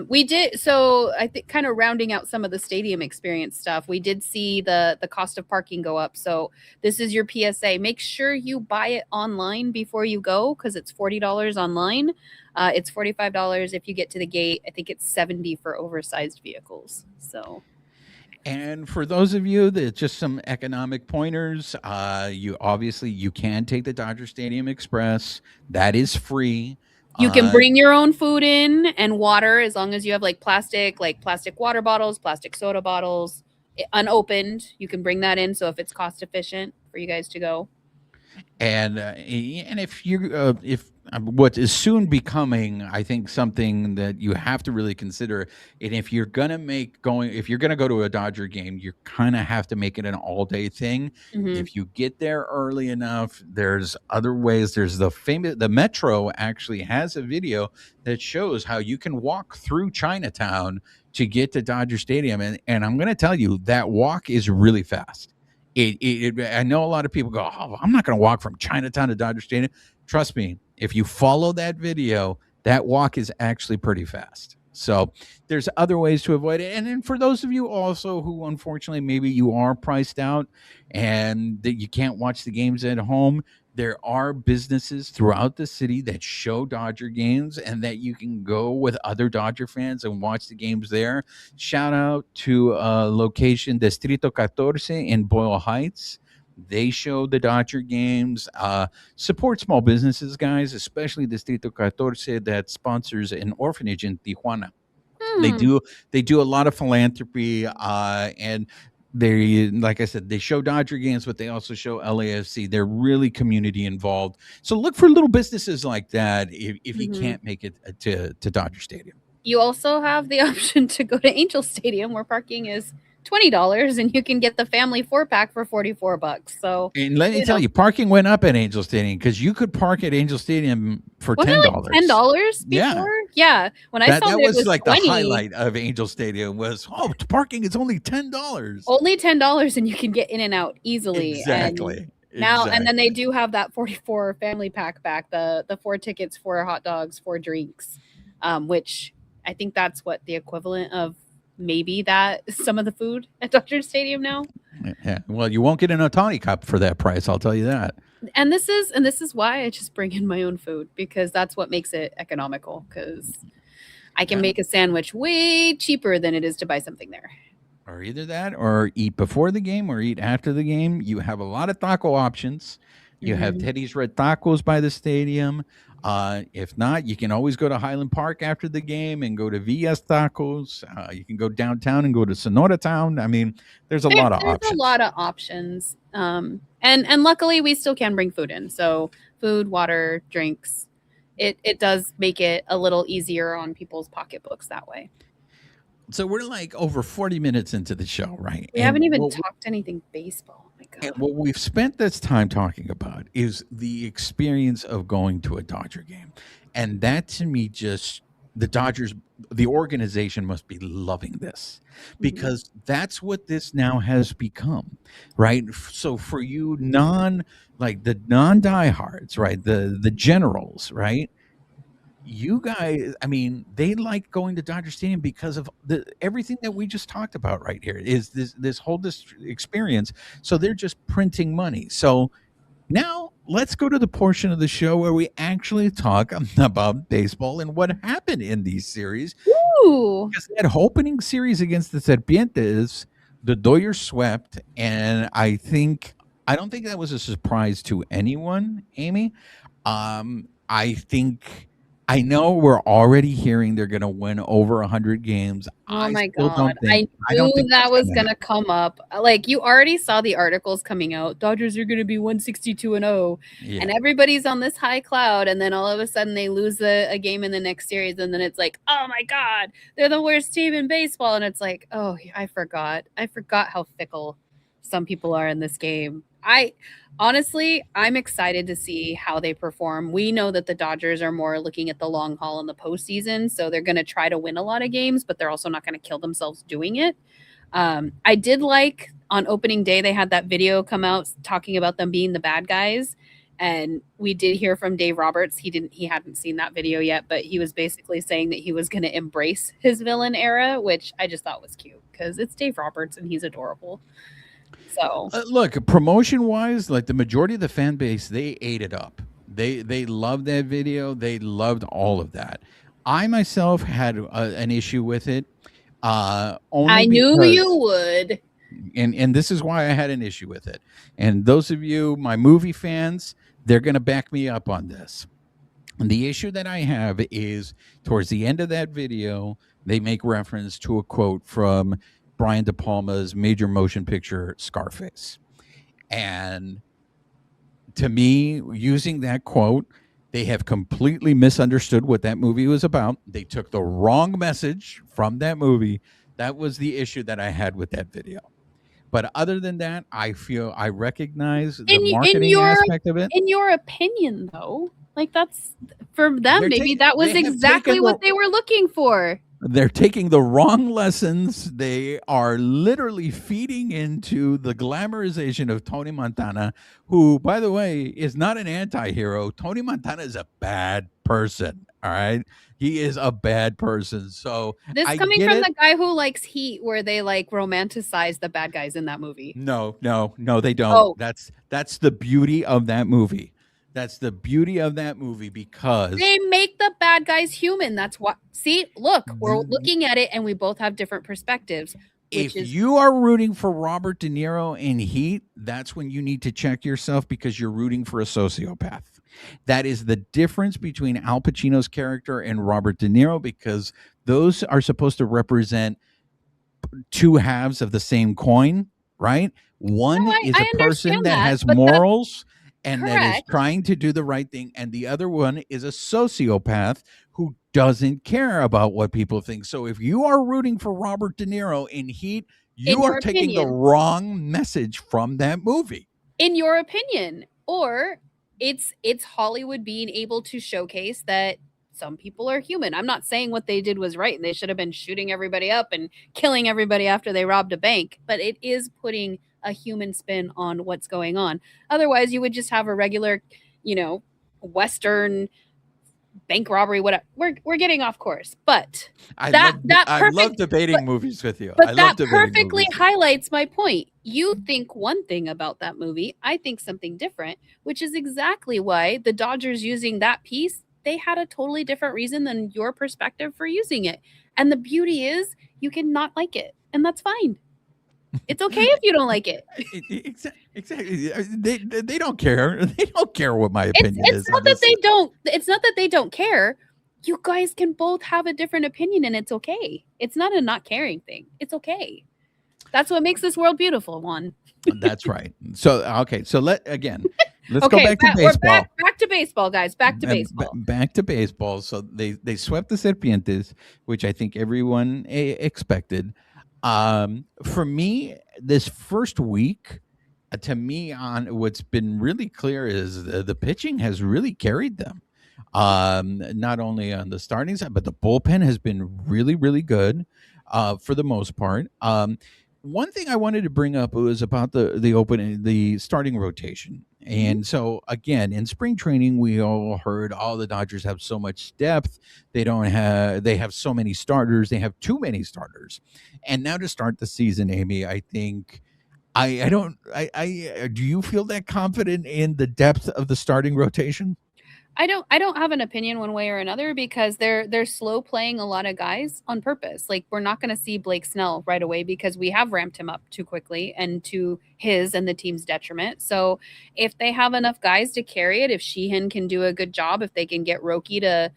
We did, so I think kind of rounding out some of the stadium experience stuff, we did see the cost of parking go up. So this is your PSA. Make sure you buy it online before you go, because it's $40 online. It's $45 if you get to the gate. I think it's $70 for oversized vehicles. So, and for those of you that just some economic pointers, you can take the Dodger Stadium Express. That is free. You can bring your own food in and water, as long as you have plastic water bottles, plastic soda bottles, unopened. You can bring that in. So if it's cost efficient for you guys to go. And if what is soon becoming, I think, something that you have to really consider, and if you're gonna go to a Dodger game, you kind of have to make it an all day thing. Mhm. If you get there early enough, there's other ways. There's the Metro actually has a video that shows how you can walk through Chinatown to get to Dodger Stadium, and I'm gonna tell you that walk is really fast. I know a lot of people go, oh, I'm not going to walk from Chinatown to Dodger Stadium. Trust me, if you follow that video, that walk is actually pretty fast. So there's other ways to avoid it. And then for those of you also who, unfortunately, maybe you are priced out and that you can't watch the games at home, there are businesses throughout the city that show Dodger games and that you can go with other Dodger fans and watch the games there. Shout out to location Distrito 14 in Boyle Heights. They show the Dodger games. Support small businesses, guys, especially Distrito 14 that sponsors an orphanage in Tijuana. They do a lot of philanthropy, and they, like I said, they show Dodger games, but they also show LAFC. They're really community involved. So look for little businesses like that if you can't make it to Dodger Stadium. You also have the option to go to Angel Stadium, where parking is $20, and you can get the family 4-pack for $44. So, and let me tell you, parking went up at Angel Stadium because you could park at Angel Stadium for $10. $10 before? Yeah. When I saw that was like 20, the highlight of Angel Stadium was, parking is only $10. Only $10, and you can get in and out easily. Exactly. And then they do have that 44 family pack back, the 4 tickets, 4 hot dogs, 4 drinks, which I think that's what the equivalent of maybe that some of the food at Dodger Stadium now. Yeah. Well, you won't get an Otani cup for that price, I'll tell you that. And this is why I just bring in my own food, because that's what makes it economical, because I can make a sandwich way cheaper than it is to buy something there. Or either that or eat before the game or eat after the game. You have a lot of taco options. You have Teddy's Red Tacos by the stadium. If not, you can always go to Highland Park after the game and go to VS Tacos. You can go downtown and go to Sonora Town. I mean, there's a lot of options. There's a lot of options. And luckily we still can bring food in. So food, water, drinks. It does make it a little easier on people's pocketbooks that way. So we're like over 40 minutes into the show, right? We haven't even talked anything baseball. Oh my God. And what we've spent this time talking about is the experience of going to a Dodger game. And that, to me, just the Dodgers, the organization must be loving this, because that's what this now has become, right? So for you the non-diehards, right, the generals, right, you guys, I mean, they like going to Dodger Stadium because of everything that we just talked about right here is this whole experience. So they're just printing money. So now let's go to the portion of the show where we actually talk about baseball and what happened in these series. Ooh. Because that opening series against the Serpientes, the Dodgers swept, and I don't think that was a surprise to anyone, Amy. I know we're already hearing they're going to win over 100 games. Oh my Still God. I don't knew think that that's was going going to come up. Like, you already saw the articles coming out. Dodgers are going to be 162-0. Yeah. And everybody's on this high cloud. And then all of a sudden they lose a game in the next series. And then it's like, oh my God, they're the worst team in baseball. And it's like, oh, I forgot. I forgot how fickle some people are in this game. Honestly, I'm excited to see how they perform. We know that the Dodgers are more looking at the long haul in the postseason, so they're going to try to win a lot of games, but they're also not going to kill themselves doing it. I did like on opening day, they had that video come out talking about them being the bad guys. And we did hear from Dave Roberts. He hadn't seen that video yet, but he was basically saying that he was going to embrace his villain era, which I just thought was cute because it's Dave Roberts and he's adorable. So look, promotion wise, like the majority of the fan base, they ate it up. They loved that video. They loved all of that. I myself had an issue with it. Only I knew you would. And this is why I had an issue with it. And those of you, my movie fans, they're going to back me up on this. And the issue that I have is towards the end of that video, they make reference to a quote from Brian De Palma's major motion picture Scarface. And to me, using that quote, they have completely misunderstood what that movie was about. They took the wrong message from that movie. That was the issue that I had with that video. But other than that, I feel I recognize the marketing aspect of it. In your opinion, though, like that's for them, maybe that was exactly what they were looking for. They're taking the wrong lessons. They are literally feeding into the glamorization of Tony Montana, who, by the way, is not an anti-hero. Tony Montana is a bad person. All right. He is a bad person. So this coming from the guy who likes Heat, where they like romanticize the bad guys in that movie. No, they don't. Oh. That's the beauty of that movie. That's the beauty of that movie because they make the bad guys human. That's what. See, look, we're looking at it and we both have different perspectives. If you are rooting for Robert De Niro in Heat, that's when you need to check yourself because you're rooting for a sociopath. That is the difference between Al Pacino's character and Robert De Niro because those are supposed to represent two halves of the same coin, right? One is a person that has morals and that is trying to do the right thing. And the other one is a sociopath who doesn't care about what people think. So if you are rooting for Robert De Niro in Heat, you are taking the wrong message from that movie. In your opinion, or it's Hollywood being able to showcase that some people are human. I'm not saying what they did was right and they should have been shooting everybody up and killing everybody after they robbed a bank, but it is putting a human spin on what's going on. Otherwise, you would just have a regular, Western bank robbery. Whatever. We're getting off course, but I love debating movies with you. But that perfectly highlights my point. You think one thing about that movie, I think something different, which is exactly why the Dodgers using that piece, they had a totally different reason than your perspective for using it. And the beauty is you can not like it, and that's fine. It's okay if you don't like it. Exactly. They don't care. They don't care what my opinion is. It's not that they don't. It's not that they don't care. You guys can both have a different opinion, and it's okay. It's not a not caring thing. It's okay. That's what makes this world beautiful, Juan. That's right. So let's go back to baseball. Back to baseball, guys. Back to baseball. Back to baseball. So they swept the Serpientes, which I think everyone expected. For me, this first week, to me, on what's been really clear is the pitching has really carried them. Not only on the starting side, but the bullpen has been really, really good for the most part. One thing I wanted to bring up was about the starting rotation. And so again, in spring training, we all heard, oh, the Dodgers have so much depth. They have so many starters. They have too many starters. And now to start the season, Amy, I think I don't I do you feel that confident in the depth of the starting rotation? I don't have an opinion one way or another because they're slow playing a lot of guys on purpose. Like we're not going to see Blake Snell right away because we have ramped him up too quickly and to his and the team's detriment. So if they have enough guys to carry it, if Sheehan can do a good job, if they can get Roki to,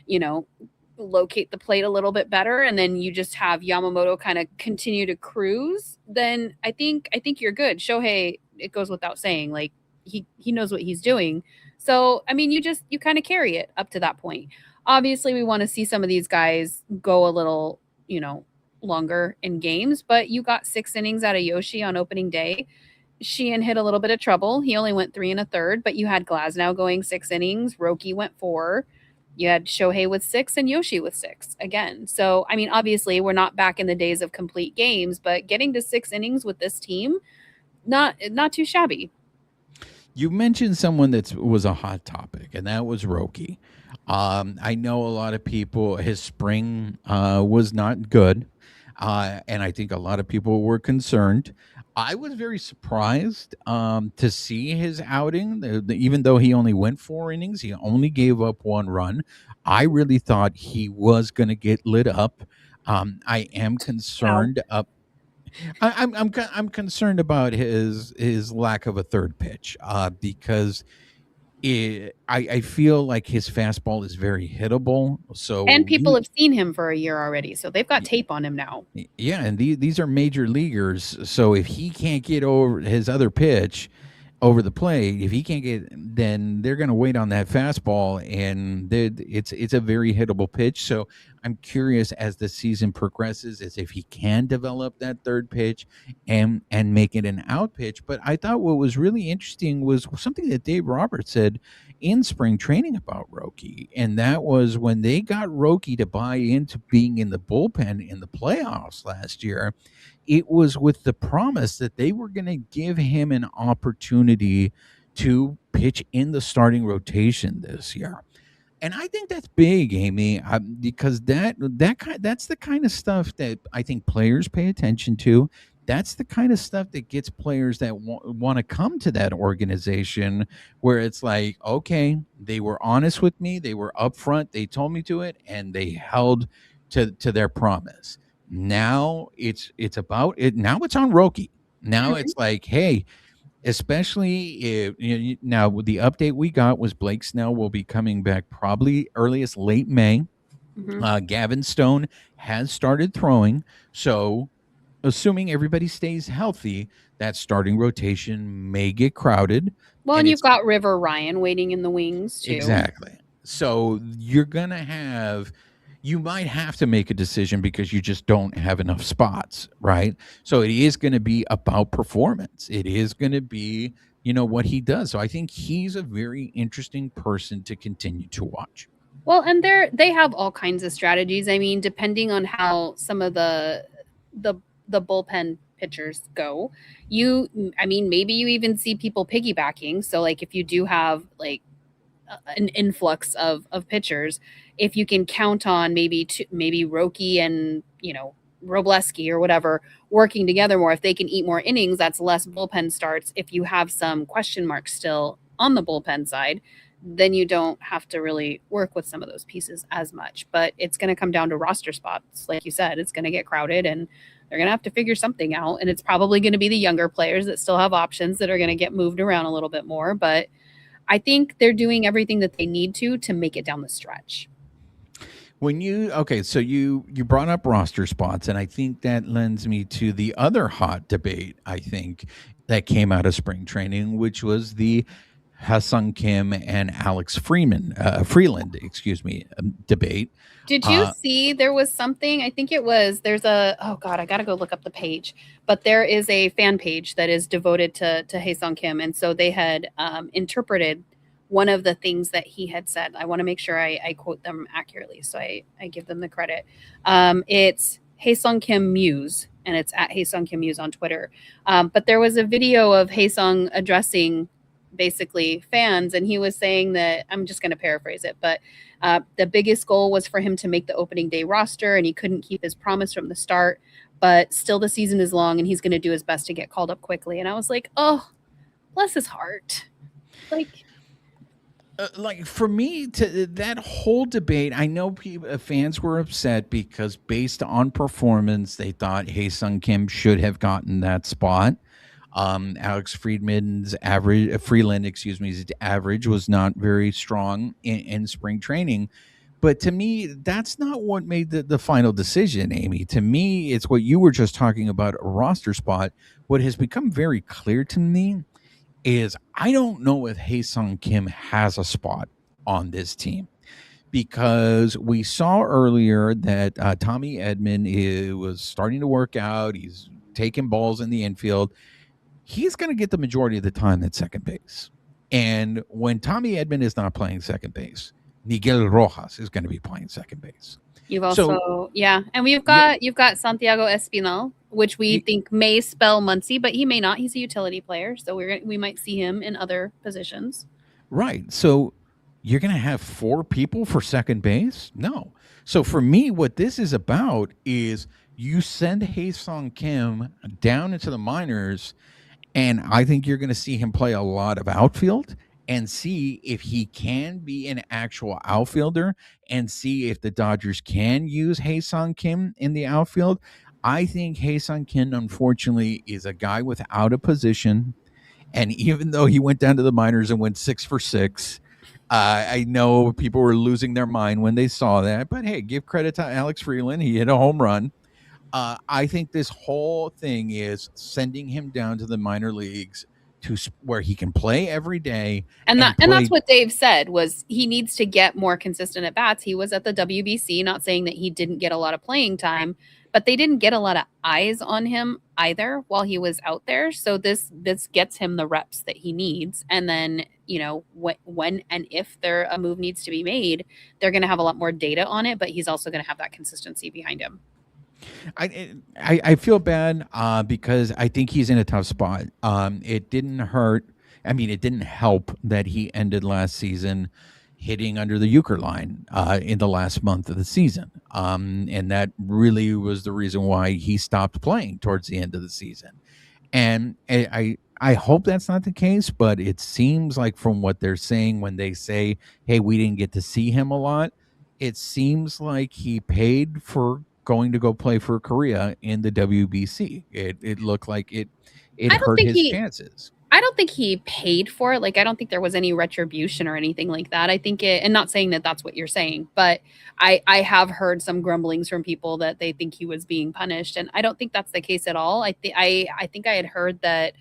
you know, locate the plate a little bit better, and then you just have Yamamoto kind of continue to cruise, then I think you're good. Shohei, it goes without saying, like he knows what he's doing. So, I mean, you kind of carry it up to that point. Obviously, we want to see some of these guys go a little, longer in games, but you got 6 innings out of Yoshi on opening day. Sheehan hit a little bit of trouble. He only went 3 1/3, but you had Glasnow going 6 innings. Roki went 4. You had Shohei with 6 and Yoshi with 6 again. So, I mean, obviously, we're not back in the days of complete games, but getting to 6 innings with this team, not too shabby. You mentioned someone that was a hot topic, and that was Roki. I know a lot of people, his spring was not good, and I think a lot of people were concerned. I was very surprised to see his outing, even though he only went 4 innings, he only gave up 1 run. I really thought he was going to get lit up. I am Ow. concerned. I'm concerned about his lack of a third pitch because I feel like his fastball is very hittable. And So people have seen him for a year already, so they've got tape on him now. yeah, and these are major leaguers. So if he can't get over his other pitch over the plate, if he can't get, then they're going to wait on that fastball, and it's a very hittable pitch. So I'm curious as the season progresses, as if he can develop that third pitch and make it an out pitch. But I thought what was really interesting was something that Dave Roberts said in spring training about Roki, and that was when they got Roki to buy into being in the bullpen in the playoffs last year, it was with the promise that they were going to give him an opportunity to pitch in the starting rotation this year. And I think that's big, Amy, because that's the kind of stuff that I think players pay attention to. That's the kind of stuff that gets players that want to come to that organization, where it's like, okay, they were honest with me, they were upfront, they told me to it, and they held to their promise. Now it's about it. Now it's on Roki. Now Mhm, it's like, hey, especially if now with the update we got was Blake Snell will be coming back probably earliest late May. mhm. Gavin Stone has started throwing, so assuming everybody stays healthy, that starting rotation may get crowded, Well, and and you've it's got River Ryan waiting in the wings too. exactly. So you might have to make a decision because you just don't have enough spots, right? So it is going to be about performance. It is going to be, what he does. So I think he's a very interesting person to continue to watch. Well, and they have all kinds of strategies. I mean, depending on how some of the the bullpen pitchers go, I mean, maybe you even see people piggybacking. So like if you do have like an influx of pitchers, if you can count on maybe Roki and Robleski or whatever working together more, if they can eat more innings, that's less bullpen starts. If you have some question marks still on the bullpen side, then you don't have to really work with some of those pieces as much. But it's going to come down to roster spots. Like you said, it's going to get crowded and they're going to have to figure something out. And it's probably going to be the younger players that still have options that are going to get moved around a little bit more. But I think they're doing everything that they need to make it down the stretch. So you brought up roster spots, and I think that lends me to the other hot debate, I think, that came out of spring training, which was the Hassan Kim and Alex Freeland, excuse me, debate. Did you Uh, see there was something? I think there's oh God, I gotta go look up the page. But there is a fan page that is devoted to Haesung Kim. And so they had interpreted one of the things that he had said. I want to make sure I quote them accurately. So I give them the credit. It's Haesung Kim Muse, and it's at Haesung Kim Muse on Twitter. But there was a video of Haesung addressing basically fans, and he was saying that, I'm just going to paraphrase it, but the biggest goal was for him to make the opening day roster, and he couldn't keep his promise from the start. But still, the season is long, and he's going to do his best to get called up quickly. And I was like, oh, bless his heart. Like for me, to that whole debate, I know fans were upset because based on performance, they thought Hae-Sung Kim should have gotten that spot. Alex Freeland's average was not very strong in spring training. But to me, that's not what made the final decision, Amie. To me, it's what you were just talking about, a roster spot. What has become very clear to me is I don't know if Hae-Sung Kim has a spot on this team, because we saw earlier that Tommy Edman was starting to work out. He's taking balls in the infield. He's going to get the majority of the time at second base. And when Tommy Edman is not playing second base, Miguel Rojas is going to be playing second base. You've also, and you've got Santiago Espinal, which we think may spell Muncie, but he may not. He's a utility player, so we might see him in other positions. Right. So you're going to have 4 people for second base? No. So for me, what this is about is you send Hae-Sung Kim down into the minors, and I think you're going to see him play a lot of outfield and see if he can be an actual outfielder and see if the Dodgers can use Hae-Sung Kim in the outfield. I think Hae-Sung Kim, unfortunately, is a guy without a position. And even though he went down to the minors and went 6 for 6, I know people were losing their mind when they saw that. But hey, give credit to Alex Freeland. He hit a home run. I think this whole thing is sending him down to the minor leagues to where he can play every day. And that's what Dave said, was he needs to get more consistent at bats. He was at the WBC, not saying that he didn't get a lot of playing time, but they didn't get a lot of eyes on him either while he was out there. So this gets him the reps that he needs. And then, when and if a move needs to be made, they're going to have a lot more data on it, but he's also going to have that consistency behind him. I feel bad because I think he's in a tough spot. It didn't hurt. I mean, it didn't help that he ended last season hitting under the Euchre line in the last month of the season. And that really was the reason why he stopped playing towards the end of the season. And I hope that's not the case, but it seems like from what they're saying when they say, hey, we didn't get to see him a lot, it seems like he paid for going to go play for Korea in the WBC. It looked like it hurt his chances. I don't think he paid for it. Like, I don't think there was any retribution or anything like that. I think and not saying that that's what you're saying, but I have heard some grumblings from people that they think he was being punished. And I don't think that's the case at all. I think I had heard that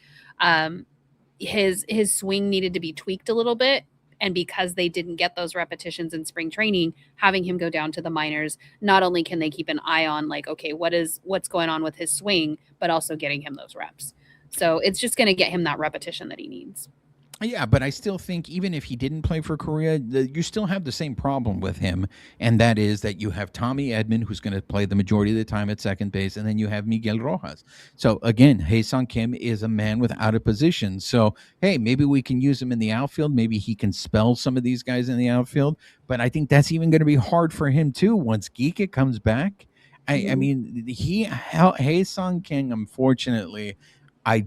his swing needed to be tweaked a little bit. And because they didn't get those repetitions in spring training, having him go down to the minors, not only can they keep an eye on, like, okay, what's going on with his swing, but also getting him those reps. So it's just going to get him that repetition that he needs. Yeah, but I still think even if he didn't play for Korea, you still have the same problem with him, and that is that you have Tommy Edman, who's going to play the majority of the time at second base, and then you have Miguel Rojas. So again, Hae-Sung Kim is a man without a position. So hey, maybe we can use him in the outfield. Maybe he can spell some of these guys in the outfield. But I think that's even going to be hard for him too once Geeka comes back. I mean, Hae-Sung Kim, unfortunately, I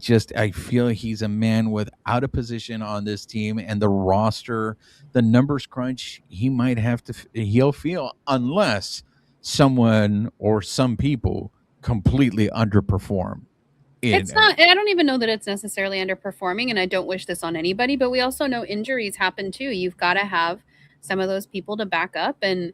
feel he's a man without a position on this team, and the roster, the numbers crunch, he'll feel unless someone or some people completely underperform. It's not, I don't even know that it's necessarily underperforming, and I don't wish this on anybody, but we also know injuries happen too. You've got to have some of those people to back up, and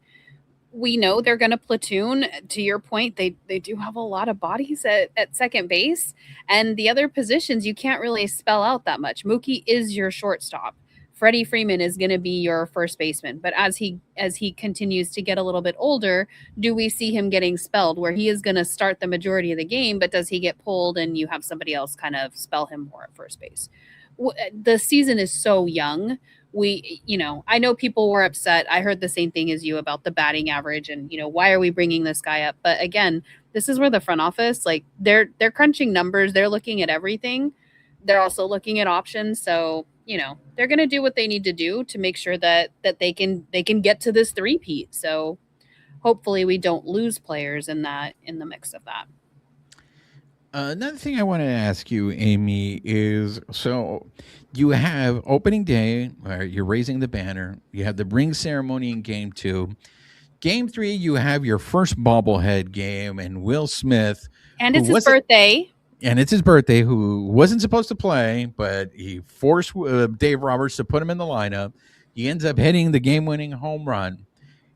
we know they're going to platoon. To your point, they do have a lot of bodies at second base, and the other positions you can't really spell out that much. Mookie is your shortstop. Freddie Freeman is going to be your first baseman. But as he continues to get a little bit older, do we see him getting spelled where he is going to start the majority of the game, but does he get pulled and you have somebody else kind of spell him more at first base? The season is so young. I know people were upset. I heard the same thing as you about the batting average and, why are we bringing this guy up? But again, this is where the front office, they're crunching numbers. They're looking at everything. They're also looking at options. So they're going to do what they need to do to make sure that they can get to this three-peat. So hopefully we don't lose players in the mix of that. Another thing I want to ask you, Amie, is so you have opening day where you're raising the banner. You have the ring ceremony in game 2. Game 3, you have your first bobblehead game, and Will Smith, and it's his birthday. And it's his birthday, who wasn't supposed to play, but he forced Dave Roberts to put him in the lineup. He ends up hitting the game-winning home run.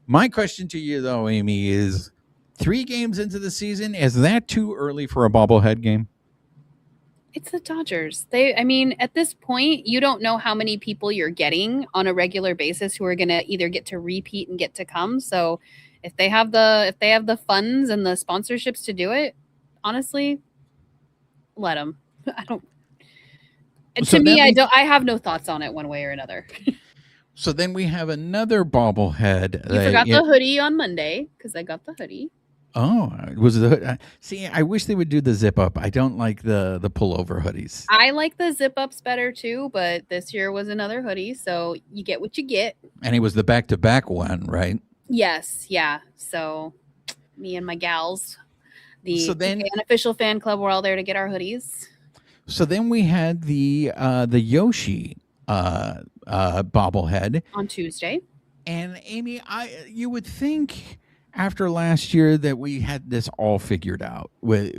My question to you, though, Amie, is 3 games into the season, is that too early for a bobblehead game? It's the Dodgers. At this point, you don't know how many people you're getting on a regular basis who are going to either get to repeat and get to come. So if they have the funds and the sponsorships to do it, honestly, let them. I have no thoughts on it one way or another. So then we have another bobblehead. You forgot the hoodie on Monday, because I got the hoodie. Oh, was the see? I wish they would do the zip up. I don't like the pullover hoodies. I like the zip ups better too, but this year was another hoodie, so you get what you get. And it was the back-to-back one, right? Yes, yeah. So me and my gals, the unofficial fan club, were all there to get our hoodies. So then we had the Yoshi bobblehead on Tuesday. And Amie, you would think after last year that we had this all figured out what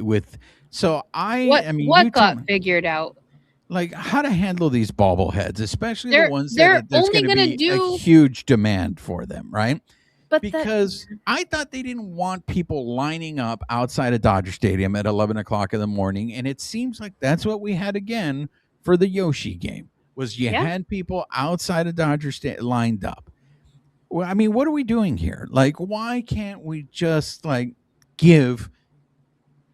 got figured out? Like how to handle these bobbleheads, especially the ones that there's going to be a huge demand for them, right? But because I thought they didn't want people lining up outside of Dodger Stadium at 11 o'clock in the morning, and it seems like that's what we had again for the Yoshi game. Was you had people outside of Dodger Stadium lined up. Well, I mean, what are we doing here? Like, why can't we just give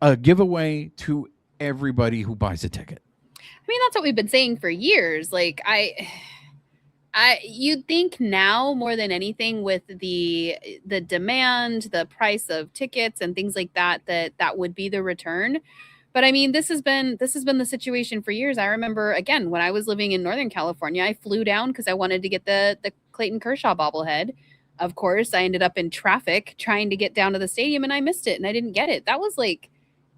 a giveaway to everybody who buys a ticket? I mean, that's what we've been saying for years. Like, you'd think now more than anything with the demand, the price of tickets and things like that would be the return. But I mean, this has been the situation for years. I remember, again, when I was living in Northern California, I flew down because I wanted to get the Clayton Kershaw bobblehead. Of course, I ended up in traffic trying to get down to the stadium, and I missed it, and I didn't get it. That was like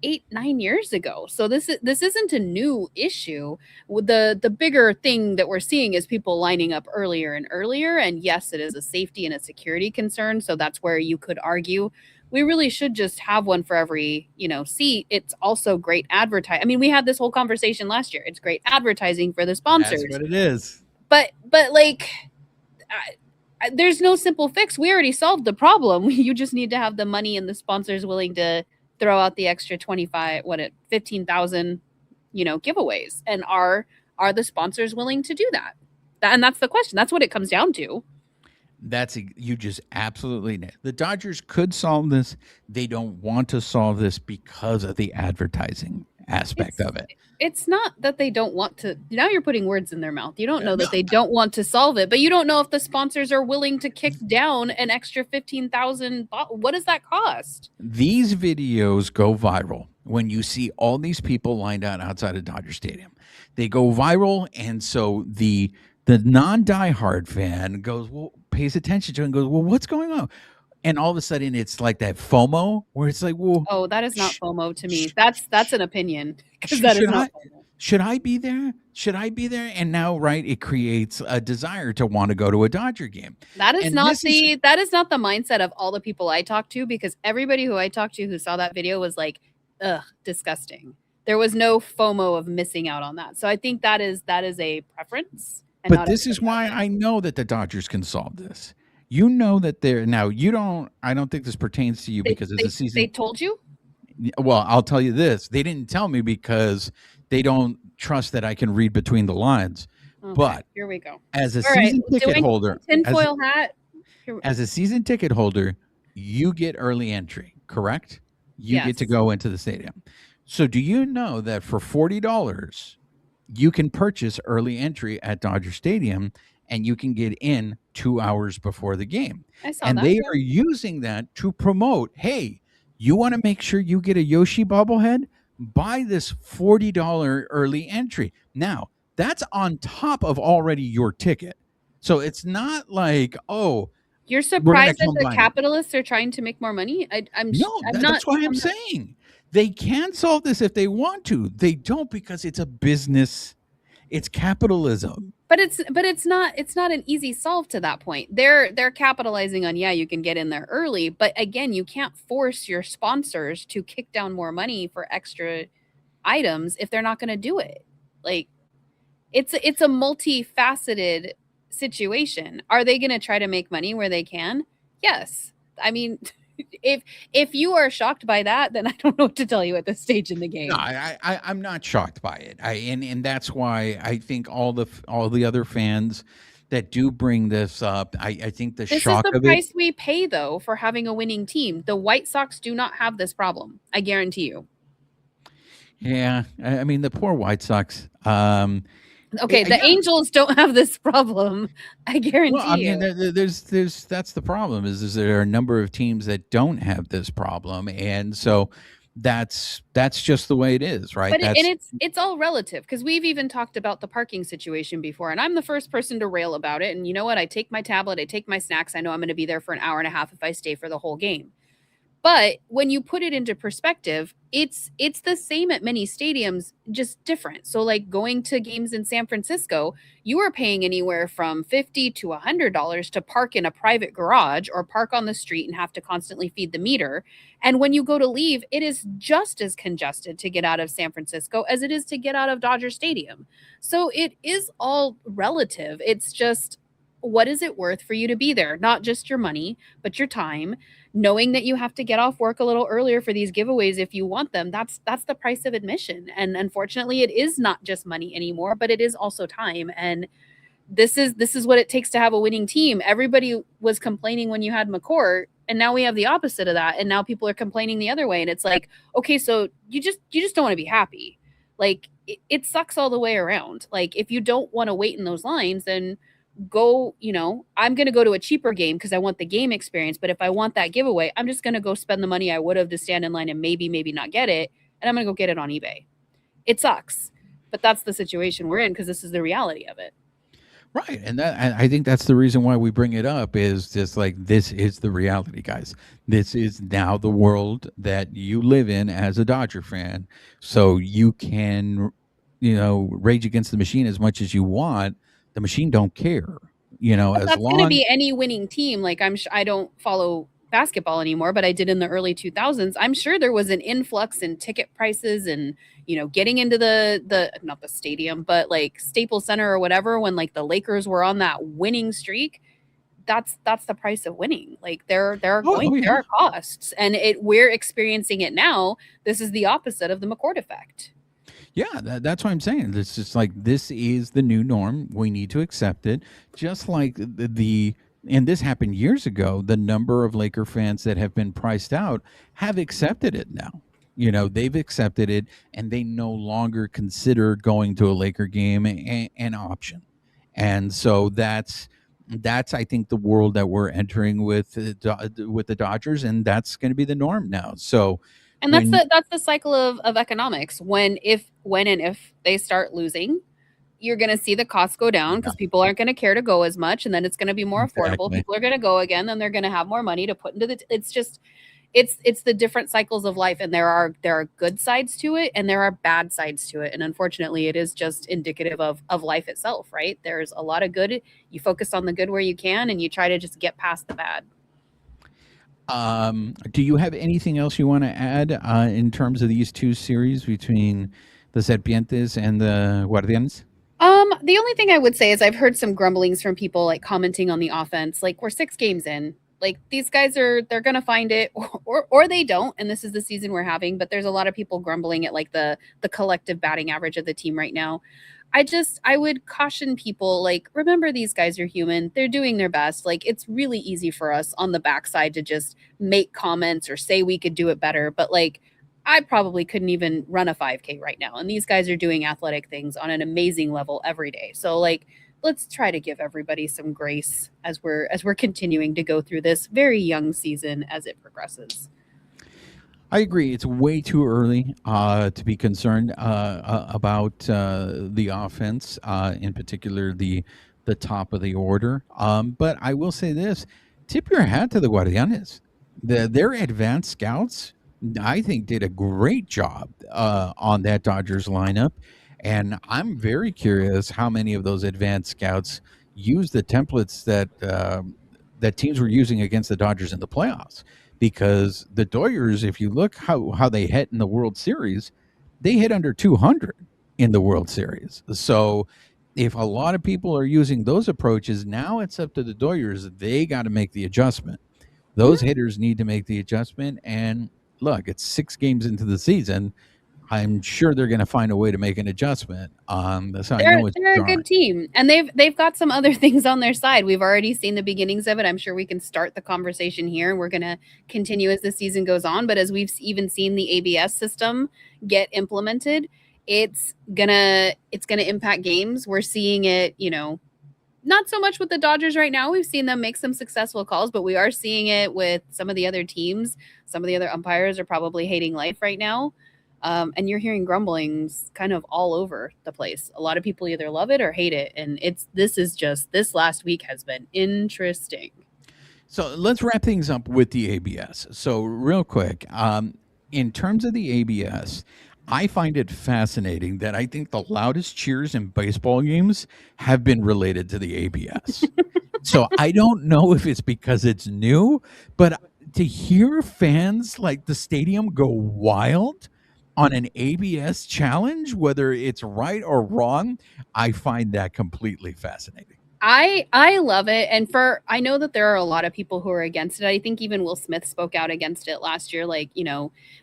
8-9 years ago. So this isn't a new issue. The bigger thing that we're seeing is people lining up earlier and earlier. And yes, it is a safety and a security concern. So that's where you could argue we really should just have one for every, seat. It's also great advertising. I mean, we had this whole conversation last year. It's great advertising for the sponsors. That's what it is. But there's no simple fix. We already solved the problem. You just need to have the money and the sponsors willing to throw out the extra 15,000, giveaways. And are the sponsors willing to do that? And that's the question. That's what it comes down to. You just absolutely nailed. The Dodgers could solve this. They don't want to solve this because of the advertising aspect of it. It's not that they don't want to. Now you're putting words in their mouth. You don't know that they don't want to solve it, but you don't know if the sponsors are willing to kick down an extra 15,000. What does that cost? These videos go viral when you see all these people lined out outside of Dodger Stadium. They go viral, and so the non-diehard fan pays attention to it and goes, well, what's going on? And all of a sudden, it's like that FOMO, where it's like, well, oh, that is not FOMO to me. That's an opinion. That is not FOMO. Should I be there? Should I be there? And now, right, it creates a desire to want to go to a Dodger game. That is not the mindset of all the people I talked to, because everybody who I talked to who saw that video was like, ugh, disgusting. There was no FOMO of missing out on that. So I think that is a preference. But this is why I know that the Dodgers can solve this. You know that they're now. I don't think this pertains to you because it's a season. They told you? Well, I'll tell you this. They didn't tell me because they don't trust that I can read between the lines. Okay, but here we go. As a season ticket holder, tinfoil hat. As a season ticket holder, you get early entry, correct? You get to go into the stadium. So do you know that for $40, you can purchase early entry at Dodger Stadium, and you can get in 2 hours before the game. I saw and that. They are using that to promote, hey, you want to make sure you get a Yoshi bobblehead? Buy this $40 early entry. Now, That's on top of already your ticket. So it's not like, oh, You're we're going to surprised that the combine it. capitalists are trying to make more money? No, I'm not. that's why I'm saying they can solve this if they want to. They don't, because it's a business. It's capitalism. But it's not an easy solve to that point. They're capitalizing on, yeah, you can get in there early, but again, you can't force your sponsors to kick down more money for extra items if they're not going to do it. Like, it's a multifaceted situation. Are they going to try to make money where they can? Yes. I mean, if you are shocked by that, then I don't know what to tell you at this stage in the game. No, I'm not shocked by it. And that's why I think all the other fans that do bring this up, I think the This shock is the of price it. we pay, though, for having a winning team. The White Sox do not have this problem. I guarantee you. Yeah, I mean the poor White Sox. Okay, the Yeah. Angels don't have this problem. I guarantee Well, I mean, you. there's that's the problem is there are a number of teams that don't have this problem, and so that's just the way it is, right? But That's it's all relative, because we've even talked about the parking situation before, and I'm the first person to rail about it. And you know what? I take my tablet, I take my snacks. I know I'm going to be there for an hour and a half if I stay for the whole game. But when you put it into perspective, it's the same at many stadiums, just different. So like going to games in San Francisco, you are paying anywhere from $50 to $100 to park in a private garage or park on the street and have to constantly feed the meter. And when you go to leave, it is just as congested to get out of San Francisco as it is to get out of Dodger Stadium. So it is all relative. It's just, what is it worth for you to be there? Not just your money, but your time, knowing that you have to get off work a little earlier for these giveaways if you want them. That's the price of admission. And unfortunately, it is not just money anymore, but it is also time. And this is what it takes to have a winning team. Everybody was complaining when you had McCourt, and now we have the opposite of that. And now people are complaining the other way. And it's like, okay, so you just don't want to be happy. Like, it sucks all the way around. Like, if you don't want to wait in those lines, then go, I'm going to go to a cheaper game because I want the game experience. But if I want that giveaway, I'm just going to go spend the money I would have to stand in line and maybe not get it. And I'm going to go get it on eBay. It sucks, but that's the situation we're in, because this is the reality of it. right, and I think that's the reason why we bring it up, is just like, this is the reality, guys. This is now the world that you live in as a Dodger fan. So you can, rage against the machine as much as you want. The machine don't care, But as that's going to long. be any winning team. Like, I don't follow basketball anymore, but I did in the early 2000s. I'm sure there was an influx in ticket prices and, getting into the not the stadium, but like Staples Center or whatever, when like the Lakers were on that winning streak. That's the price of winning. Like, there are Yeah. costs, and we're experiencing it now. This is the opposite of the McCourt effect. Yeah, that's what I'm saying. It's just like, this is the new norm. We need to accept it. Just like and this happened years ago, the number of Laker fans that have been priced out have accepted it now. They've accepted it, and they no longer consider going to a Laker game an option. And so that's I think the world that we're entering with the Dodgers, and that's going to be the norm now. So And when that's the cycle of economics. When and if they start losing, you're going to see the costs go down, Yeah, because people aren't going to care to go as much, and then it's going to be more affordable. exactly. People are going to go again, then they're going to have more money to put into it's just, it's the different cycles of life, and there are good sides to it and there are bad sides to it. And unfortunately, it is just indicative of life itself, right? There's a lot of good. You focus on the good where you can, and you try to just get past the bad. Do you have anything else you want to add in terms of these two series between the Serpientes and the Guardianes? The only thing I would say is I've heard some grumblings from people like commenting on the offense. Like, we're 6 games in. Like, these guys they're going to find it, or they don't. And this is the season we're having. But there's a lot of people grumbling at like the collective batting average of the team right now. I would caution people, like, remember, these guys are human. They're doing their best. Like, it's really easy for us on the backside to just make comments or say we could do it better. But like, I probably couldn't even run a 5K right now. And these guys are doing athletic things on an amazing level every day. So like, let's try to give everybody some grace as we're continuing to go through this very young season as it progresses. I agree. It's way too early to be concerned about the offense, in particular the top of the order. But I will say this: tip your hat to the Guardianes. Their advanced scouts, I think, did a great job on that Dodgers lineup, and I'm very curious how many of those advanced scouts use the templates that teams were using against the Dodgers in the playoffs, because the Doyers, if you look how they hit in the World Series, they hit under 200 in the World Series. So if a lot of people are using those approaches, now it's up to the Doyers. They got to make the adjustment. Those hitters need to make the adjustment. And look, it's 6 games into the season. I'm sure they're going to find a way to make an adjustment. So I know it's They're a jarring. good team, and they've got some other things on their side. We've already seen the beginnings of it. I'm sure we can start the conversation here, and we're going to continue as the season goes on. But as we've even seen the ABS system get implemented, it's gonna impact games. We're seeing it, not so much with the Dodgers right now. We've seen them make some successful calls, but we are seeing it with some of the other teams. Some of the other umpires are probably hating life right now. And you're hearing grumblings kind of all over the place. A lot of people either love it or hate it. And this last week has been interesting. So let's wrap things up with the ABS. So real quick, in terms of the ABS, I find it fascinating that I think the loudest cheers in baseball games have been related to the ABS. So I don't know if it's because it's new, but to hear fans like the stadium go wild on an ABS challenge, whether it's right or wrong, I find that completely fascinating. I love it. And I know that there are a lot of people who are against it. I think even Will Smith spoke out against it last year. Like,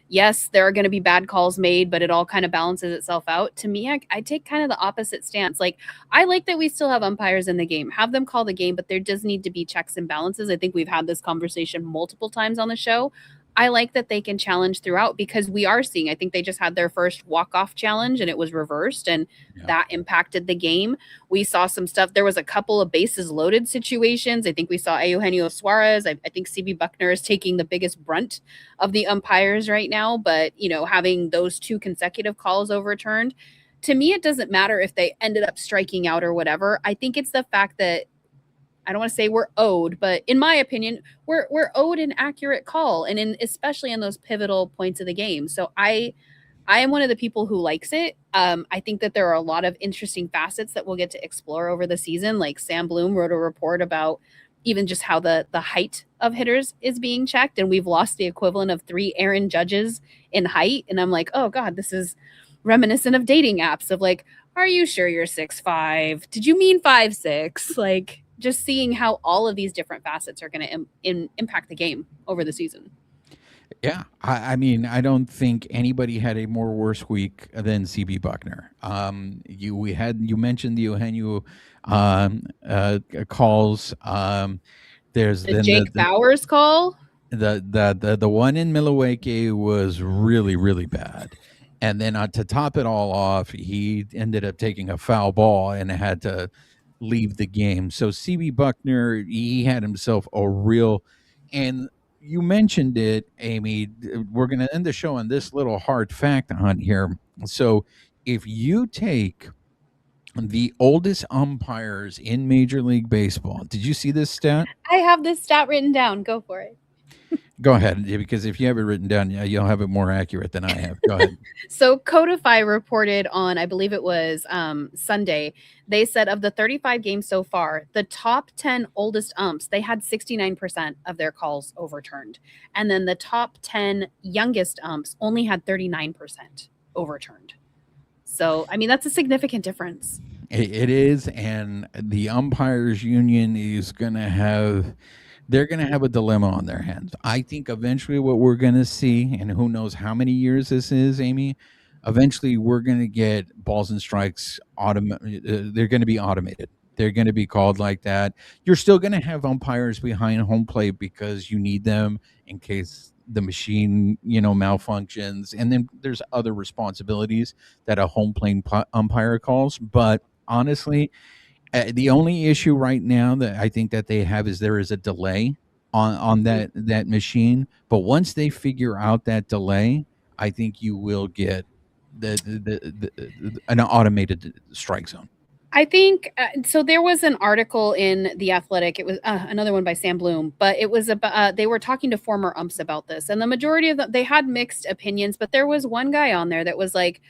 yes, there are going to be bad calls made, but it all kind of balances itself out. To me, I take kind of the opposite stance. Like, I like that we still have umpires in the game, have them call the game, but there does need to be checks and balances. I think we've had this conversation multiple times on the show. I like that they can challenge throughout, because we are seeing, I think they just had their first walk-off challenge and it was reversed, and that impacted the game. We saw some stuff. There was a couple of bases loaded situations. I think we saw Eugenio Suarez. I think CB Buckner is taking the biggest brunt of the umpires right now, but having those 2 consecutive calls overturned, to me, it doesn't matter if they ended up striking out or whatever. I think it's the fact that, I don't want to say we're owed, but in my opinion, we're owed an accurate call, and especially in those pivotal points of the game. So I am one of the people who likes it. I think that there are a lot of interesting facets that we'll get to explore over the season. Like Sam Bloom wrote a report about even just how the height of hitters is being checked, and we've lost the equivalent of 3 Aaron Judges in height. And I'm like, oh God, this is reminiscent of dating apps of like, are you sure you're 6'5"? Did you mean 5'6"? Like, just seeing how all of these different facets are going to impact the game over the season. Yeah, I mean, I don't think anybody had a more worse week than CB Buckner. You mentioned the Eugenio calls. There's The then Jake Bowers call. the one in Milwaukee was really, really bad. And then to top it all off, he ended up taking a foul ball and had to leave the game. So CB Buckner, he had himself a real, and you mentioned it, Amie. We're going to end the show on this little hard fact on here. So if you take the oldest umpires in Major League Baseball, did you see this stat? I have this stat written down. Go for it. Go ahead, because if you have it written down, you'll have it more accurate than I have. Go ahead. So Codify reported on, I believe it was Sunday, they said of the 35 games so far, the top 10 oldest umps, they had 69% of their calls overturned. And then the top 10 youngest umps only had 39% overturned. So, I mean, that's a significant difference. It is, and the umpires union is going to have, they're going to have a dilemma on their hands. I think eventually what we're going to see, and who knows how many years this is, Amie, eventually we're going to get balls and strikes, they're going to be automated. They're going to be called like that. You're still going to have umpires behind home plate because you need them in case the machine, malfunctions. And then there's other responsibilities that a home plate umpire calls. But honestly, the only issue right now that I think that they have is there is a delay on that machine. But once they figure out that delay, I think you will get an automated strike zone. I think so. There was an article in The Athletic. It was another one by Sam Bloom, but it was about they were talking to former umps about this, and the majority of them they had mixed opinions. But there was one guy on there that was like,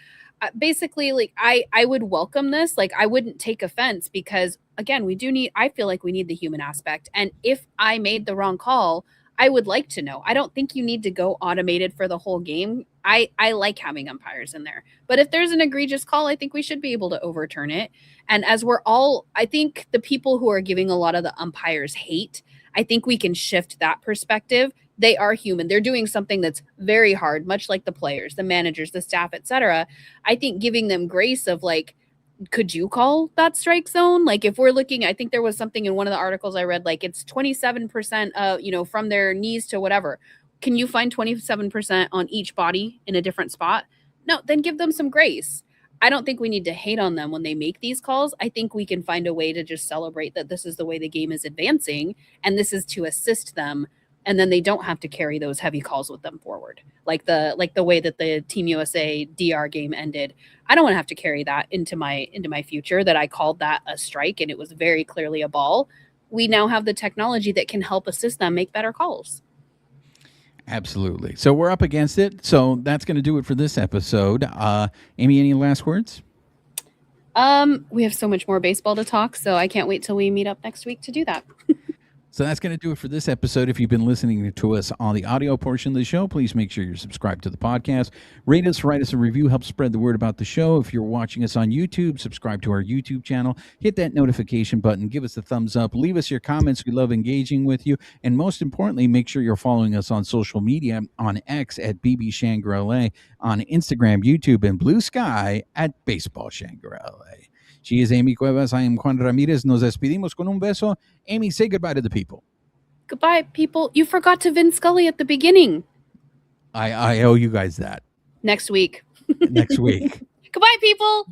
basically, like I would welcome this. Like I wouldn't take offense because again, I feel like we need the human aspect, and if I made the wrong call, I would like to know. I don't think you need to go automated for the whole game. I like having umpires in there. But if there's an egregious call, I think we should be able to overturn it. And as I think the people who are giving a lot of the umpires hate, I think we can shift that perspective. They are human. They're doing something that's very hard, much like the players, the managers, the staff, etc. I think giving them grace of like, could you call that strike zone? Like if we're looking, I think there was something in one of the articles I read, like it's 27%, from their knees to whatever. Can you find 27% on each body in a different spot? No, then give them some grace. I don't think we need to hate on them when they make these calls. I think we can find a way to just celebrate that this is the way the game is advancing and this is to assist them. And then they don't have to carry those heavy calls with them forward. Like the way that the Team USA DR game ended. I don't want to have to carry that into my future, that I called that a strike and it was very clearly a ball. We now have the technology that can help assist them make better calls. Absolutely. So we're up against it. So that's going to do it for this episode. Amie, any last words? We have so much more baseball to talk, so I can't wait till we meet up next week to do that. So that's going to do it for this episode. If you've been listening to us on the audio portion of the show, please make sure you're subscribed to the podcast. Rate us, write us a review, help spread the word about the show. If you're watching us on YouTube, subscribe to our YouTube channel. Hit that notification button. Give us a thumbs up. Leave us your comments. We love engaging with you. And most importantly, make sure you're following us on social media, on X at BB Shangri-La, on Instagram, YouTube, and Bluesky at Baseball Shangri-La. She is Amie Cuevas. I am Juan Ramirez. Nos despedimos con un beso. Amie, say goodbye to the people. Goodbye, people. You forgot to Vin Scully at the beginning. I owe you guys that. Next week. Next week. Goodbye, people.